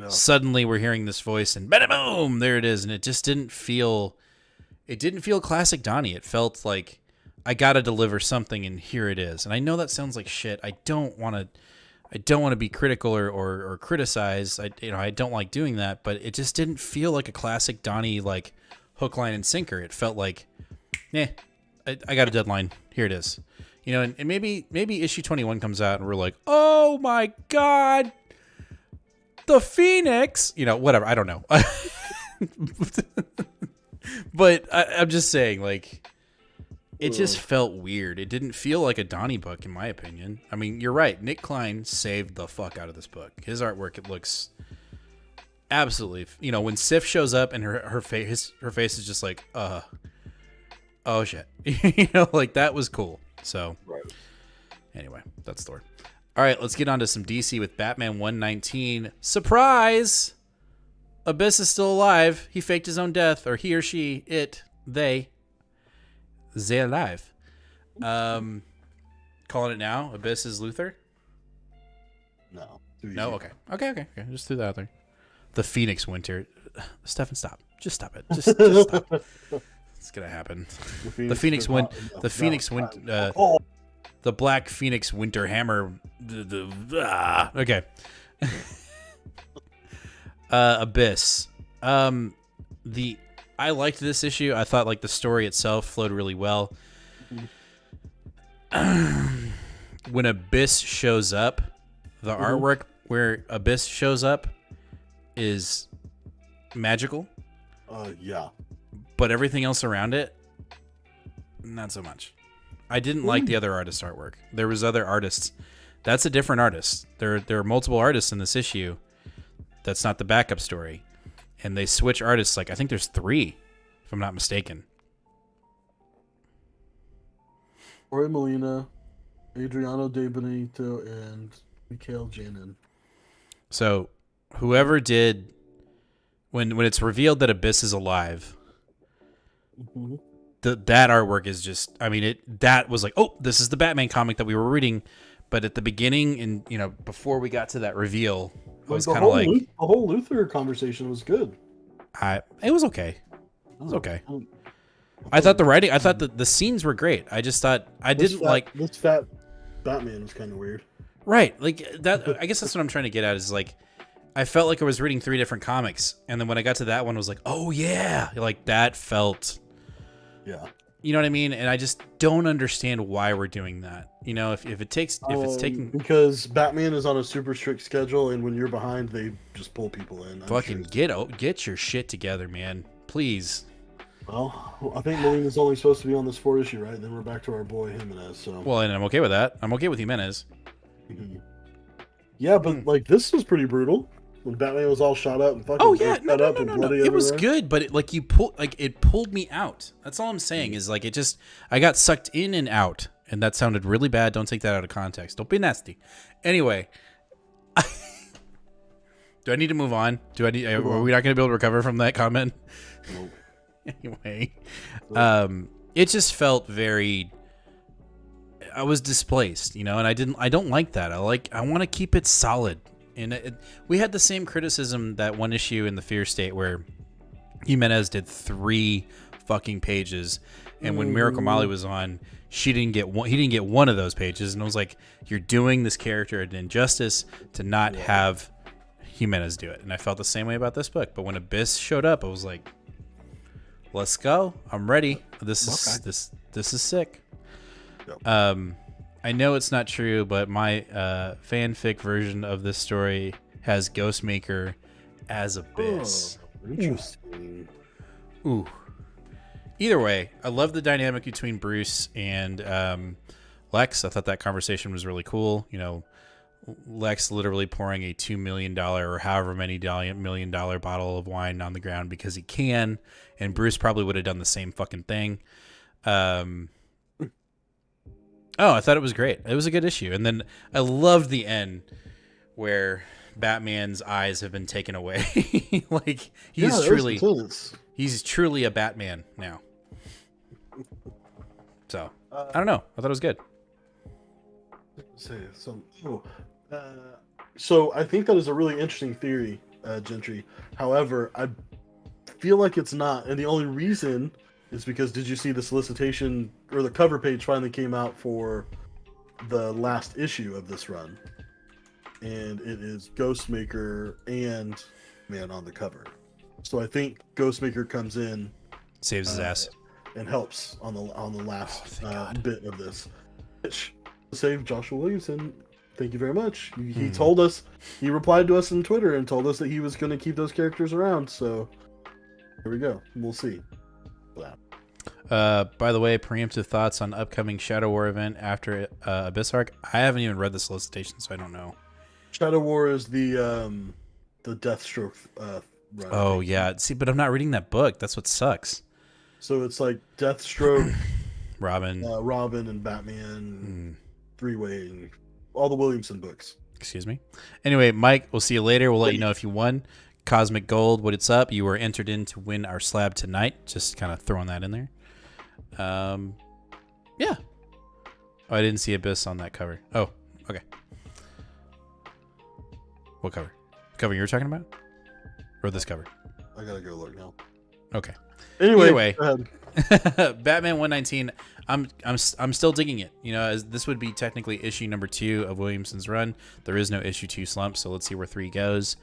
suddenly we're hearing this voice and bada boom, there it is. And it just didn't feel classic Donnie. It felt like I got to deliver something and here it is. And I know that sounds like shit. I don't want to be critical or criticize. I don't like doing that, but it just didn't feel like a classic Donnie, like hook, line, and sinker. It felt like, I got a deadline. Here it is. And maybe issue 21 comes out and we're like, oh my God, the Phoenix, whatever. I don't know. But I'm just saying, like, it just felt weird. It didn't feel like a Donnie book, in my opinion. I mean, you're right. Nick Klein saved the fuck out of this book. His artwork, it looks absolutely. When Sif shows up and her face is just like, oh shit, like that was cool. So, right. Anyway, that's Thor. All right, let's get on to some DC with Batman 119. Surprise! Abyss is still alive. He faked his own death, or he or she, it, they're alive. Calling it now. Abyss is Luthor. No. No. Okay. Just threw that out there. The Phoenix Winter. Stefan, stop. Just stop it. Just stop. It's gonna happen. The Phoenix the Black Phoenix Winter Hammer. Okay. Abyss. I liked this issue. I thought like the story itself flowed really well. When Abyss shows up, the artwork where Abyss shows up is magical. Yeah. But everything else around it, not so much. I didn't like the other artist artwork. There was other artists. That's a different artist. There are multiple artists in this issue. That's not the backup story. And they switch artists. Like, I think there's 3, if I'm not mistaken. Roy Molina, Adriano De Benito, and Mikhail Janin. So, whoever did... When it's revealed that Abyss is alive, that artwork is just... I mean, that was like, oh, this is the Batman comic that we were reading. But at the beginning, and before we got to that reveal, I was kind of like... The whole Luthor conversation was good. It was okay. It was okay. I thought the writing... I thought the scenes were great. I just thought... This fat Batman was kind of weird. Right. Like, that. I guess that's what I'm trying to get at is, like... I felt like I was reading 3 different comics, and then when I got to that one, I was like, "Oh yeah!" Like that felt, yeah. You know what I mean? And I just don't understand why we're doing that. If it's taking because Batman is on a super strict schedule, and when you're behind, they just pull people in. Get your shit together, man, please. Well, I think Molina's only supposed to be on this 4-issue, right? Then we're back to our boy Jimenez. So well, and I'm okay with that. I'm okay with Jimenez. Yeah, but like this was pretty brutal. When Batman was all shot up and fucking no. It was good, but it pulled me out. That's all I'm saying is like I got sucked in and out, and that sounded really bad. Don't take that out of context. Don't be nasty. Anyway, do I need to move on? Are we not going to be able to recover from that comment? Nope. Anyway, it just felt very. I was displaced, and I don't like that. I want to keep it solid. And we had the same criticism that one issue in the Fear State where Jimenez did 3 fucking pages, and when Miracle Molly was on, he didn't get one of those pages, and I was like, you're doing this character an injustice to not have Jimenez do it. And I felt the same way about this book. But when Abyss showed up, I was like, let's go. I'm ready. This is sick. Yep. I know it's not true, but my fanfic version of this story has Ghostmaker as Abyss. Oh, interesting. Ooh. Either way, I love the dynamic between Bruce and Lex. I thought that conversation was really cool. Lex literally pouring a $2 million or however many $1 million bottle of wine on the ground because he can, and Bruce probably would have done the same fucking thing. I thought it was great. It was a good issue. And then I loved the end where Batman's eyes have been taken away. Like he's truly a Batman now. So I don't know. I thought it was good. So I think that is a really interesting theory, Gentry. However, I feel like it's not, and the only reason is because did you see the solicitation or the cover page finally came out for the last issue of this run, and it is Ghostmaker and Man on the cover. So I think Ghostmaker comes in, saves his ass, and helps on the last bit of this. Which save Joshua Williamson. Thank you very much. He told us, he replied to us on Twitter and told us that he was going to keep those characters around. So here we go. We'll see. By the way, preemptive thoughts on upcoming Shadow War event after Abyss Arc. I haven't even read the solicitation, so I don't know. Shadow War is the Deathstroke run. Oh yeah, see, but I'm not reading that book. That's what sucks. So it's like Deathstroke, Robin, and Batman, 3-way, and all the Williamson books. Excuse me. Anyway, Mike, we'll see you later. We'll let you know if you won. Cosmic Gold, what's up? You were entered in to win our slab tonight. Just kind of throwing that in there. Yeah. Oh, I didn't see Abyss on that cover. Oh, okay. What cover? The cover you were talking about? Or this cover? I gotta go look now. Okay. Anyway, Batman 119. I'm still digging it. You know, as this would be technically issue number 2 of Williamson's run. There is no issue 2 slump, so let's see where 3 goes.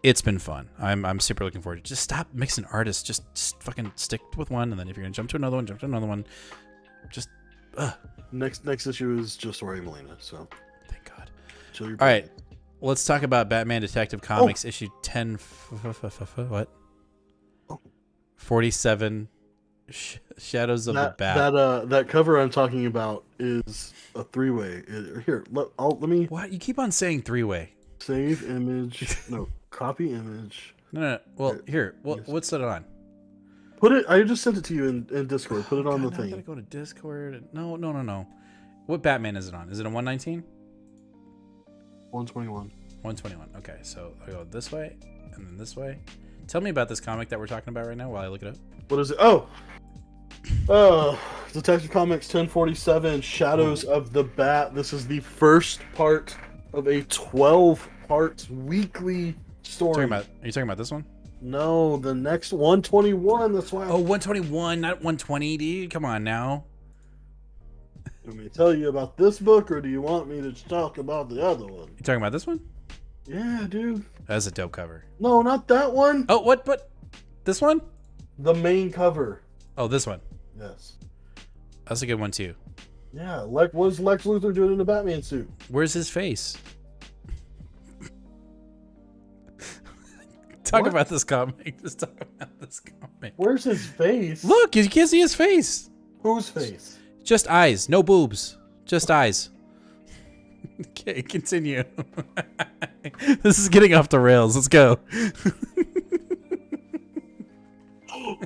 It's been fun. I'm super looking forward to it. Just stop mixing artists. Just fucking stick with one, and then if you're gonna jump to another one, jump to another one. Just next issue is just Ori Molina, so thank God. Chill your All right, let's talk about Batman Detective Comics issue 10. What? 47. Shadows of the Bat. That cover I'm talking about is a 3-way. Here, let me. What? You keep on saying 3-way. Save image. No, copy image. No. Well, here. What's it on? Put it. I just sent it to you in Discord. Put it on the thing. I gotta go to Discord. No. What Batman is it on? Is it a 119? 121. 121. Okay, so I go this way and then this way. Tell me about this comic that we're talking about right now while I look it up. What is it? Detective Comics 1047, Shadows of the Bat. This is the first part of a 12-part weekly story. Are you talking about this one? No, the next 121. That's why. 121, not 120, dude. Come on now. Do you want me to tell you about this book, or do you want me to talk about the other one? You talking about this one? Yeah, dude. That's a dope cover. No, not that one. Oh, what? This one? The main cover. Oh, this one. Yes. That's a good one too. Yeah, what is Lex Luthor doing in a Batman suit? Where's his face? Talk about this comic. Just talk about this comic. Where's his face? Look, you can't see his face. Whose face? Just eyes, no boobs. Just eyes. Okay, continue. This is getting off the rails. Let's go.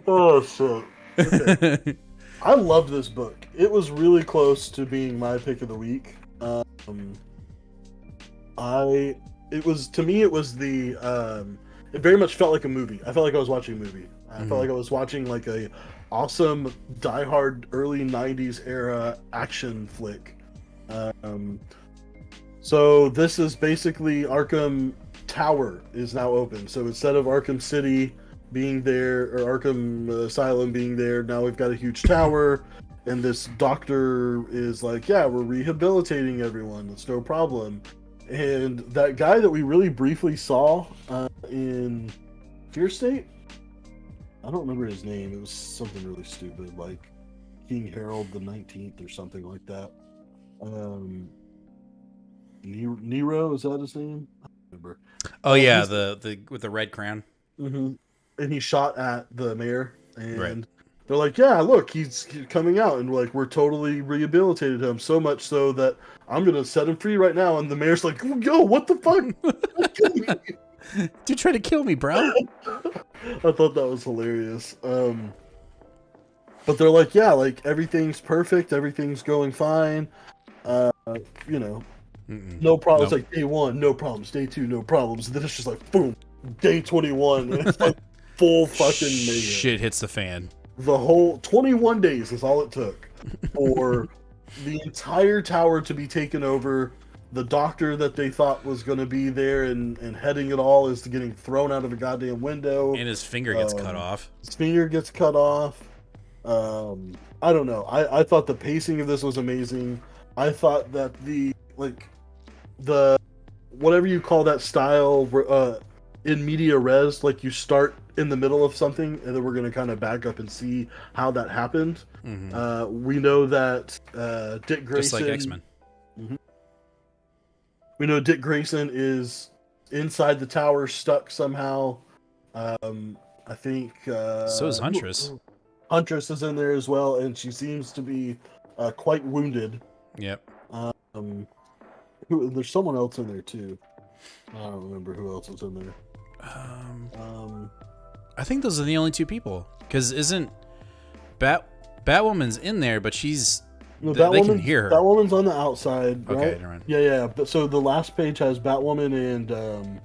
Oh shit. Okay. I loved this book. It was really close to being my pick of the week. It very much felt like a movie. I felt like I was watching a movie. I felt like I was watching like a awesome die-hard early 90s era action flick. So this is basically Arkham Tower is now open. So instead of Arkham City being there, or Arkham Asylum being there, now we've got a huge tower, and this doctor is like, yeah, we're rehabilitating everyone, it's no problem. And that guy that we really briefly saw in Fear State, I don't remember his name, it was something really stupid, like King Harold the 19th or something like that. Nero, is that his name? I don't remember. Oh yeah, the with the red crown. Mm-hmm. And he shot at the mayor, and right. They're like, yeah, look, he's coming out, and like we're totally rehabilitated him, so much so that I'm gonna set him free right now. And the mayor's like, yo, what the fuck? Dude, try to kill me, bro. I thought that was hilarious. But they're like, yeah, like everything's perfect, everything's going fine. You know, no problems. Nope. Like day 1, no problems. Day 2, no problems. And then it's just like, boom, day 21, and it's like full fucking mayhem. Shit hits the fan. The whole 21 days is all it took for the entire tower to be taken over. The doctor that they thought was going to be there and heading it all is getting thrown out of a goddamn window. And his finger gets cut off. His finger gets cut off. I don't know. I thought the pacing of this was amazing. I thought that the whatever you call that style, in media res, like you start in the middle of something and then we're going to kind of back up and see how that happened. We know that Dick Grayson, just like X-Men. We know Dick Grayson is inside the tower, stuck somehow. I think so is Huntress. Huntress is in there as well, and she seems to be quite wounded. Yep. There's someone else in there too. I don't remember who else is in there. I think those are the only 2 people. Because isn't Batwoman's in there, but she's they can hear her. Batwoman's on the outside. Right? Okay, never mind. Yeah. But so the last page has Batwoman and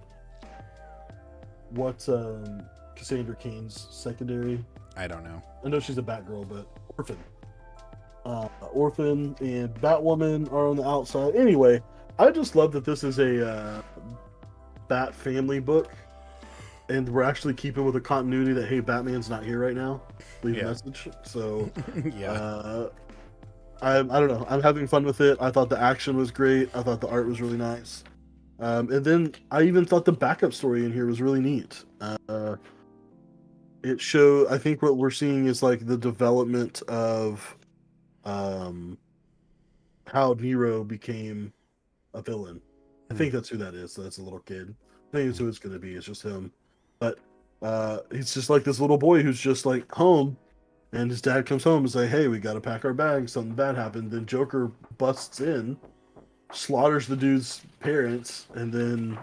what's Cassandra Cain's secondary? I don't know. I know she's a Batgirl, but Orphan. Orphan and Batwoman are on the outside. Anyway, I just love that this is a Bat family book, and we're actually keeping with the continuity that, hey, Batman's not here right now. Leave a message. So, I don't know. I'm having fun with it. I thought the action was great. I thought the art was really nice. And then I even thought the backup story in here was really neat. It showed, I think what we're seeing is like the development of how Nero became a villain. I think that's who that is. So that's a little kid. I think that's who it's going to be. It's just him. But he's just like this little boy who's just like home, and his dad comes home and say, hey, we got to pack our bags. Something bad happened. Then Joker busts in, slaughters the dude's parents, and then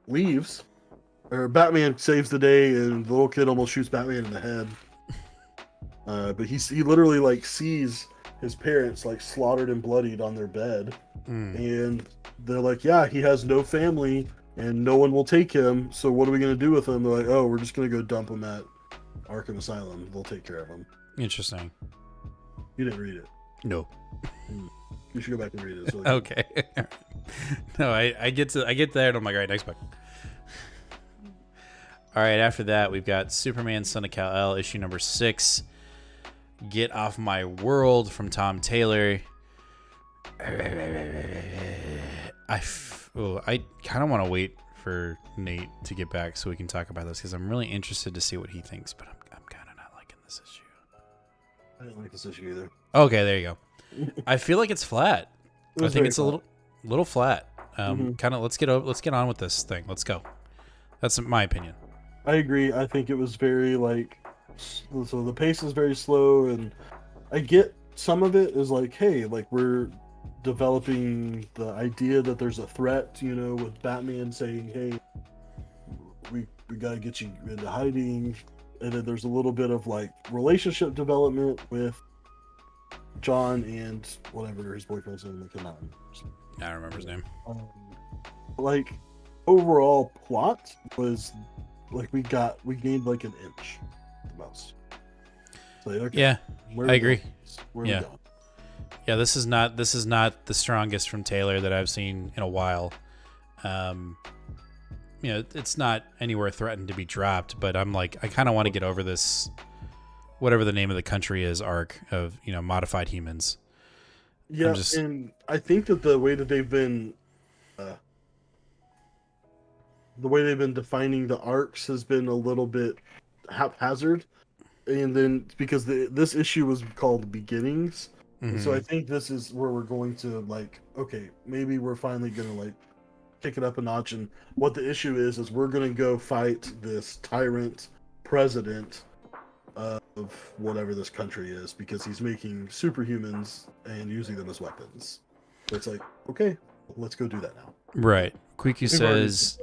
leaves. Or Batman saves the day, and the little kid almost shoots Batman in the head. But he literally like sees his parents like slaughtered and bloodied on their bed, and they're like, yeah, he has no family and no one will take him. So what are we gonna do with him? They're like, oh, we're just gonna go dump him at Arkham Asylum. They'll take care of him. Interesting. You didn't read it? No. You should go back and read it. It's really okay. No, I get there and I'm like, all right, next book. All right, after that, we've got Superman, Son of Kal-El, issue number 6. Get Off My World from Tom Taylor. I kind of want to wait for Nate to get back so we can talk about this, because I'm really interested to see what he thinks, but I'm kind of not liking this issue. I didn't like this issue either. Okay, there you go. I feel like it's flat. I think it's flat. a little flat. Kind of let's get on with this thing. Let's go. That's my opinion. I agree. I think it was very like, so the pace is very slow, and I get some of it is like, hey, like we're developing the idea that there's a threat, you know, with Batman saying, hey, we gotta get you into hiding, and then there's a little bit of like relationship development with John and whatever his boyfriend's name. I don't remember his name. Like overall plot was like we gained like an inch at the most. So, okay, yeah, I agree. Yeah. Yeah, this is not the strongest from Taylor that I've seen in a while. It's not anywhere threatened to be dropped, but I'm like, I kind of want to get over this, whatever the name of the country is, arc of, modified humans. Yeah, and I think that the way that they've been defining the arcs has been a little bit haphazard, and then because this issue was called Beginnings. So I think this is where we're going to like, okay, maybe we're finally going to like kick it up a notch. And what the issue is we're going to go fight this tyrant president of whatever this country is, because he's making superhumans and using them as weapons. So it's like, okay, let's go do that now. Right. Quiku says,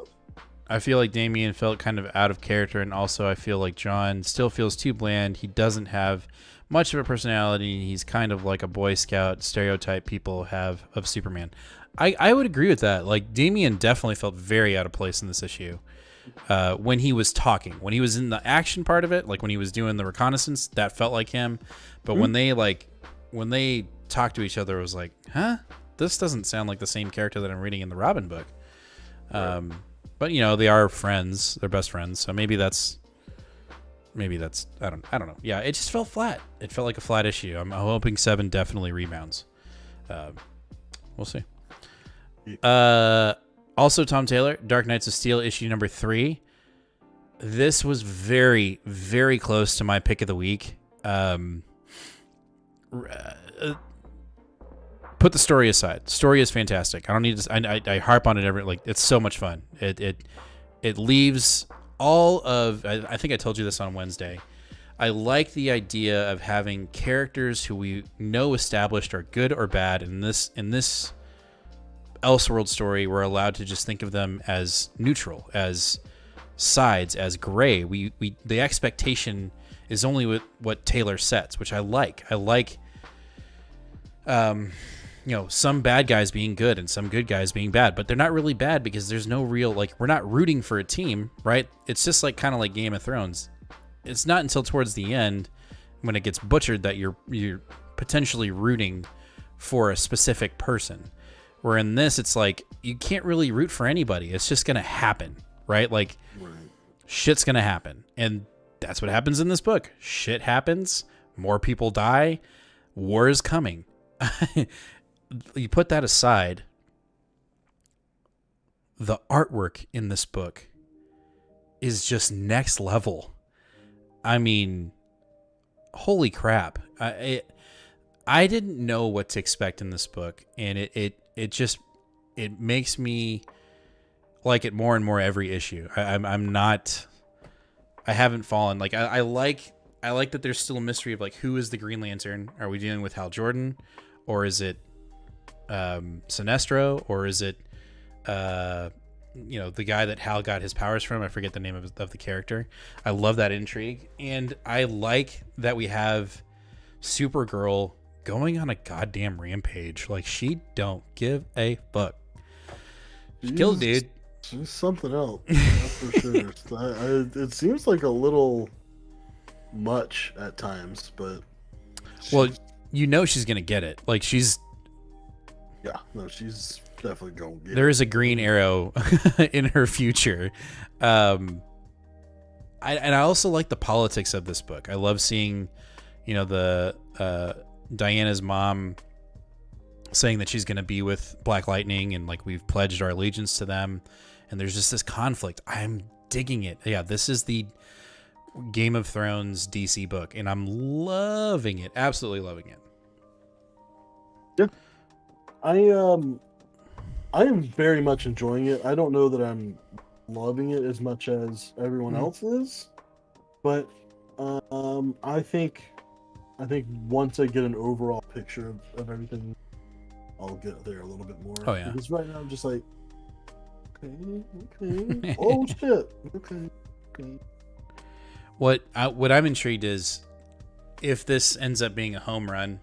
I feel like Damian felt kind of out of character, and also I feel like John still feels too bland. He doesn't have much of a personality. He's kind of like a Boy Scout stereotype people have of Superman. I would agree with that. Like, Damian definitely felt very out of place in this issue. When he was talking, when he was in the action part of it, like when he was doing the reconnaissance, that felt like him. But when they talked to each other, it was like, huh? This doesn't sound like the same character that I'm reading in the Robin book. Right. But they are friends. They're best friends. So maybe that's I don't know. Yeah, it just felt flat. It felt like a flat issue. I'm hoping 7 definitely rebounds. We'll see. Also, Tom Taylor, Dark Kights of Steel, issue number 3. This was very, very close to my pick of the week. Put the story aside. Story is fantastic. I don't need to. I harp on it it's so much fun. It leaves all of. I think I told you this on Wednesday. I like the idea of having characters who we know established are good or bad. In this Elseworld story, we're allowed to just think of them as neutral, as sides, as gray. The expectation is only with what Taylor sets, which I like. I like. Some bad guys being good and some good guys being bad, but they're not really bad because there's no real, like, we're not rooting for a team, right? It's just like kind of like Game of Thrones. It's not until towards the end when it gets butchered that you're potentially rooting for a specific person. Where in this, it's like you can't really root for anybody. It's just gonna happen, right? Like shit's gonna happen, and that's what happens in this book. Shit happens. More people die. War is coming. You put that aside. The artwork in this book is just next level. I mean, holy crap. I didn't know what to expect in this book, and it makes me like it more and more every issue. I haven't fallen. Like I like that there's still a mystery of like, who is the Green Lantern? Are we dealing with Hal Jordan, or is it Sinestro, or is it the guy that Hal got his powers from? I forget the name of the character. I love that intrigue, and I like that we have Supergirl going on a goddamn rampage. Like, she don't give a fuck. She killed dude. She's something else, that's for sure. It seems like a little much at times, but well, she's gonna get it. Like, she's definitely gonna get there it. Is a green arrow in her future. I also like the politics of this book. I love seeing, the Diana's mom saying that she's going to be with Black Lightning, and like, we've pledged our allegiance to them, and there's just this conflict. I'm digging it. Yeah, this is the Game of Thrones DC book, and I'm loving it. Absolutely loving it. Yeah. I am very much enjoying it. I don't know that I'm loving it as much as everyone else is, but I think once I get an overall picture of everything, I'll get there a little bit more. Oh yeah. Because right now I'm just like, okay, oh shit, okay. What I'm intrigued is if this ends up being a home run,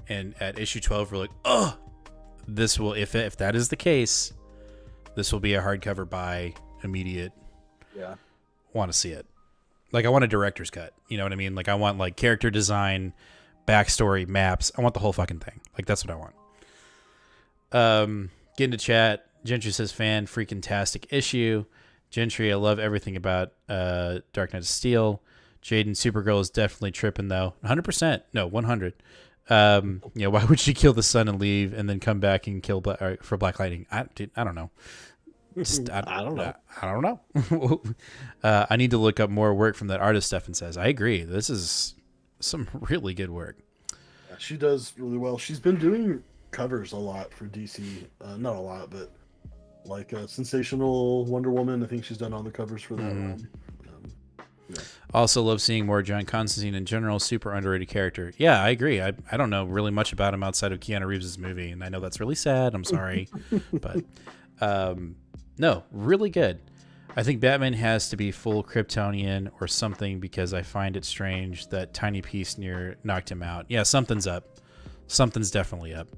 and at issue 12 we're like, oh, this will, if that is the case, this will be a hardcover buy, immediate. Yeah. Want to see it. Like, I want a director's cut. You know what I mean? Like, I want like character design, backstory, maps. I want the whole fucking thing. Like, that's what I want. Get into chat. Gentry says, fan freaking tastic issue. Gentry, I love everything about Dark Knight of Steel. Jaden, Supergirl is definitely tripping though. 100%. No, 100. Why would she kill the sun and leave and then come back and kill for Black Lightning? I don't know. I don't know. I don't know. I need to look up more work from that artist. Stefan says, I agree. This is some really good work. Yeah, she does really well. She's been doing covers a lot for DC. Not a lot, but like Sensational Wonder Woman. I think she's done all the covers for that one. Yeah. Also love seeing more John Constantine in general. Super underrated character. Yeah, I agree. I don't know really much about him outside of Keanu Reeves' movie, and I know that's really sad. I'm sorry. But no, really good. I think Batman has to be full Kryptonian or something, because I find it strange that tiny piece near knocked him out. Yeah, something's up. Something's definitely up.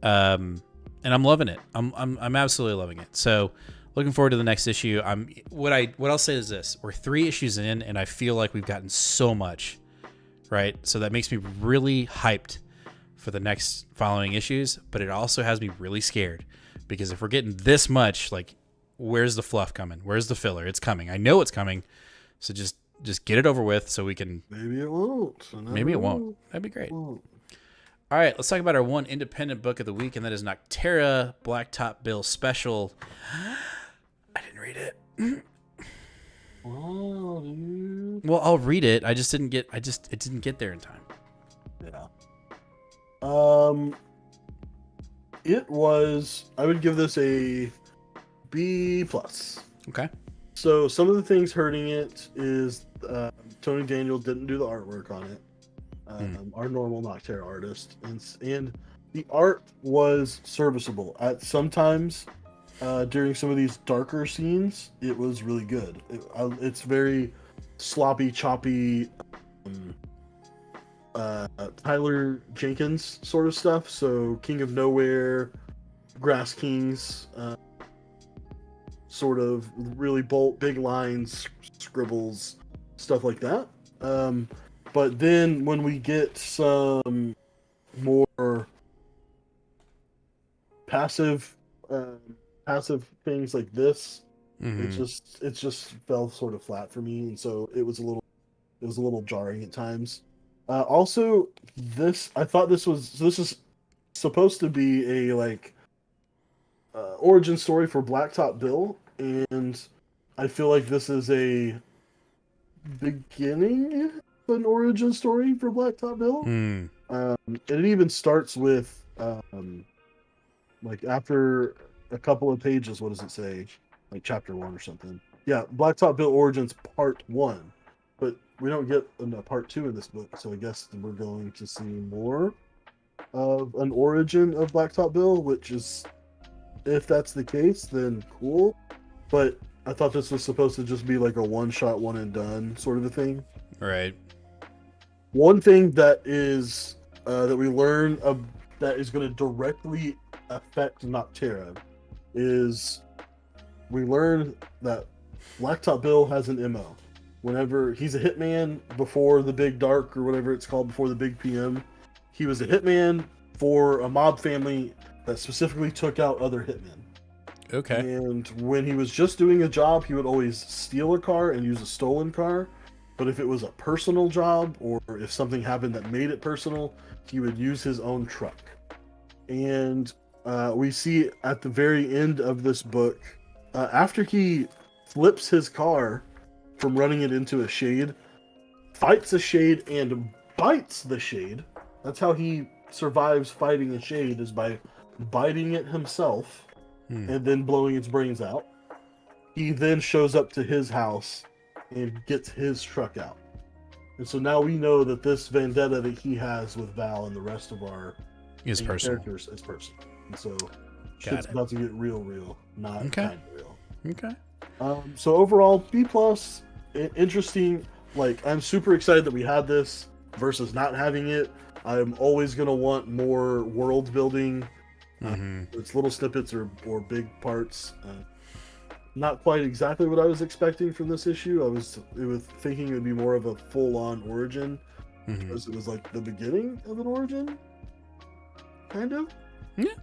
And I'm loving it. I'm absolutely loving it. So looking forward to the next issue. What I'll say is this: we're 3 issues in, and I feel like we've gotten so much, right? So that makes me really hyped for the next following issues. But it also has me really scared, because if we're getting this much, like, where's the fluff coming? Where's the filler? It's coming. I know it's coming. So just get it over with so we can. Maybe it won't. Maybe it won't. That'd be great. All right, let's talk about our one independent book of the week, and that is Nocterra Blacktop Bill Special. I didn't read it. Oh, dude. Well, I'll read it. It didn't get there in time. Yeah. I would give this a B+. Okay. So some of the things hurting it is Tony Daniel didn't do the artwork on it. Our normal Nocterra artist, and the art was serviceable. At sometimes during some of these darker scenes, it was really good. It's very sloppy, choppy, Tyler Jenkins sort of stuff. So King of Nowhere, Grass Kings, sort of really big lines, scribbles, stuff like that. But then when we get some more passive passive things like this, it just fell sort of flat for me, and so it was a little jarring at times. Also, I thought this is supposed to be a origin story for Blacktop Bill, and I feel like this is a beginning of an origin story for Blacktop Bill. It even starts with after a couple of pages, what does it say? Like chapter 1 or something. Yeah, Blacktop Bill Origins Part 1. But we don't get a Part 2 in this book, so I guess we're going to see more of an origin of Blacktop Bill, which is, if that's the case, then cool. But I thought this was supposed to just be like a one-shot, one-and-done sort of a thing. Right. One thing that is that we learn that is going to directly affect Nocterra is we learn that Blacktop Bill has an MO. Whenever he's a hitman before the big dark or whatever it's called, before the big PM, he was a hitman for a mob family that specifically took out other hitmen. Okay. And when he was just doing a job, he would always steal a car and use a stolen car. But if it was a personal job, or if something happened that made it personal, he would use his own truck. And we see at the very end of this book, after he flips his car from running it into a shade, fights a shade and bites the shade. That's how he survives fighting a shade, is by biting it himself and then blowing its brains out. He then shows up to his house and gets his truck out. And so now we know that this vendetta that he has with Val and the rest of our characters is personal. And so shit's about to get real, not kind of real. Okay. So overall, B+, interesting. Like, I'm super excited that we had this versus not having it. I'm always going to want more world building. It's little snippets or big parts. Not quite exactly what I was expecting from this issue. I was thinking it would be more of a full-on origin, because it was like the beginning of an origin, kind of. Yeah.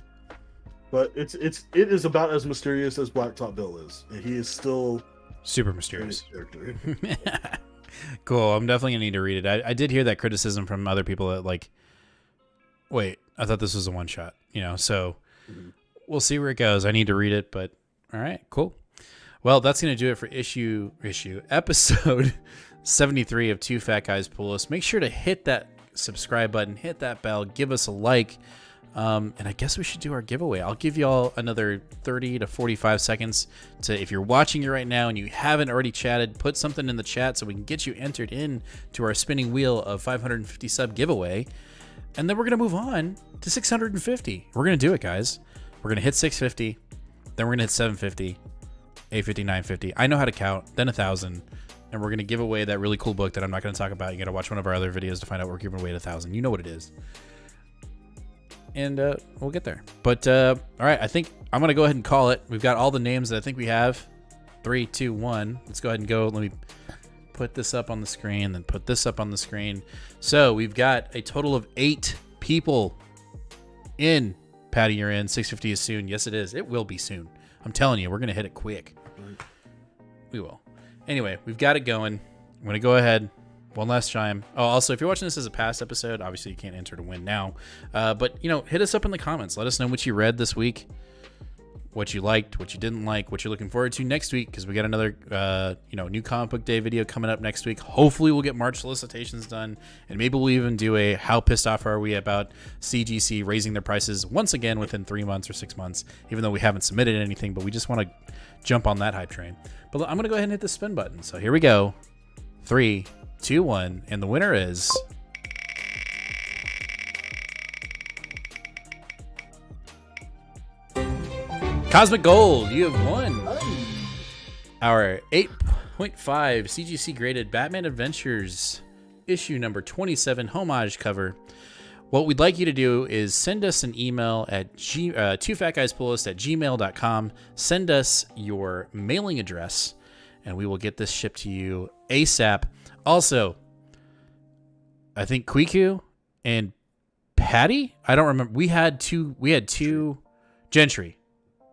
But it is about as mysterious as Blacktop Bill is, and he is still super mysterious character. Cool. I'm definitely gonna need to read it. I did hear that criticism from other people that like, wait, I thought this was a one shot. So we'll see where it goes. I need to read it, but all right, cool. Well, that's going to do it for episode 73 of Two Fat Guys Pull Us. Make sure to hit that subscribe button, hit that bell, give us a like, and I guess we should do our giveaway. I'll give you all another 30 to 45 seconds to, if you're watching it right now and you haven't already chatted, put something in the chat so we can get you entered in to our spinning wheel of 550 sub giveaway. And then we're going to move on to 650. We're going to do it, guys. We're going to hit 650, then we're going to hit 750. 850, 950. I know how to count, then 1,000, and we're going to give away that really cool book that I'm not going to talk about. You got to watch one of our other videos to find out we're giving away 1,000. You know what it is. And we'll get there. But, all right, I think I'm going to go ahead and call it. We've got all the names that I think we have. 3, 2, 1. Let's go ahead and go. Let me put this up on the screen, then put this up on the screen. So we've got a total of 8 people in. Patty, you're in. 650 is soon. Yes, it is. It will be soon. I'm telling you, we're going to hit it quick. We will. Anyway, we've got it going. I'm going to go ahead. One last chime. Oh, also, if you're watching this as a past episode, obviously you can't enter to win now. But, hit us up in the comments. Let us know what you read this week, what you liked, what you didn't like, what you're looking forward to next week, because we got another, new comic book day video coming up next week. Hopefully we'll get March solicitations done, and maybe we'll even do a how pissed off are we about CGC raising their prices once again within 3 months or 6 months, even though we haven't submitted anything, but we just want to jump on that hype train. But I'm going to go ahead and hit the spin button. So here we go. 3, 2, 1, and the winner is... Cosmic Gold, you have won our 8.5 CGC graded Batman Adventures issue number 27 homage cover. What we'd like you to do is send us an email at twofatguyspullist@gmail.com. Send us your mailing address, and we will get this shipped to you ASAP. Also, I think Kwiku and Patty? I don't remember. We had two. Gentry.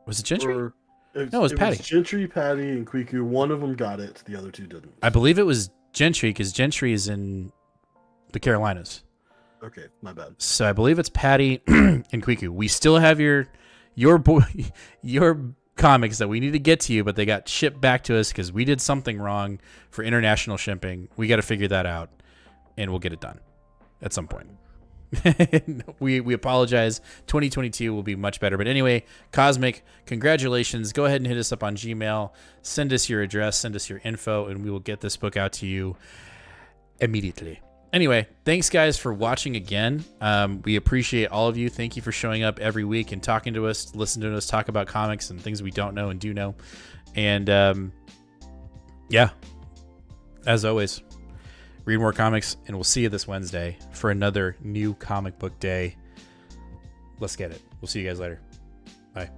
Was it Gentry? No, it was Patty. Was Gentry, Patty, and Quiku. One of them got it. The other two didn't. I believe it was Gentry because Gentry is in the Carolinas. Okay, my bad. So I believe it's Patty and Quiku. We still have your comics that we need to get to you, but they got shipped back to us because we did something wrong for international shipping. We got to figure that out, and we'll get it done at some point. we apologize. 2022 will be much better. But anyway, Cosmic, congratulations. Go ahead and hit us up on Gmail. Send us your address, send us your info, and we will get this book out to you immediately. Anyway, thanks guys for watching again. We appreciate all of you. Thank you for showing up every week and talking to us, listening to us talk about comics and things we don't know and do know. And yeah, as always, read more comics, and we'll see you this Wednesday for another new comic book day. Let's get it. We'll see you guys later. Bye.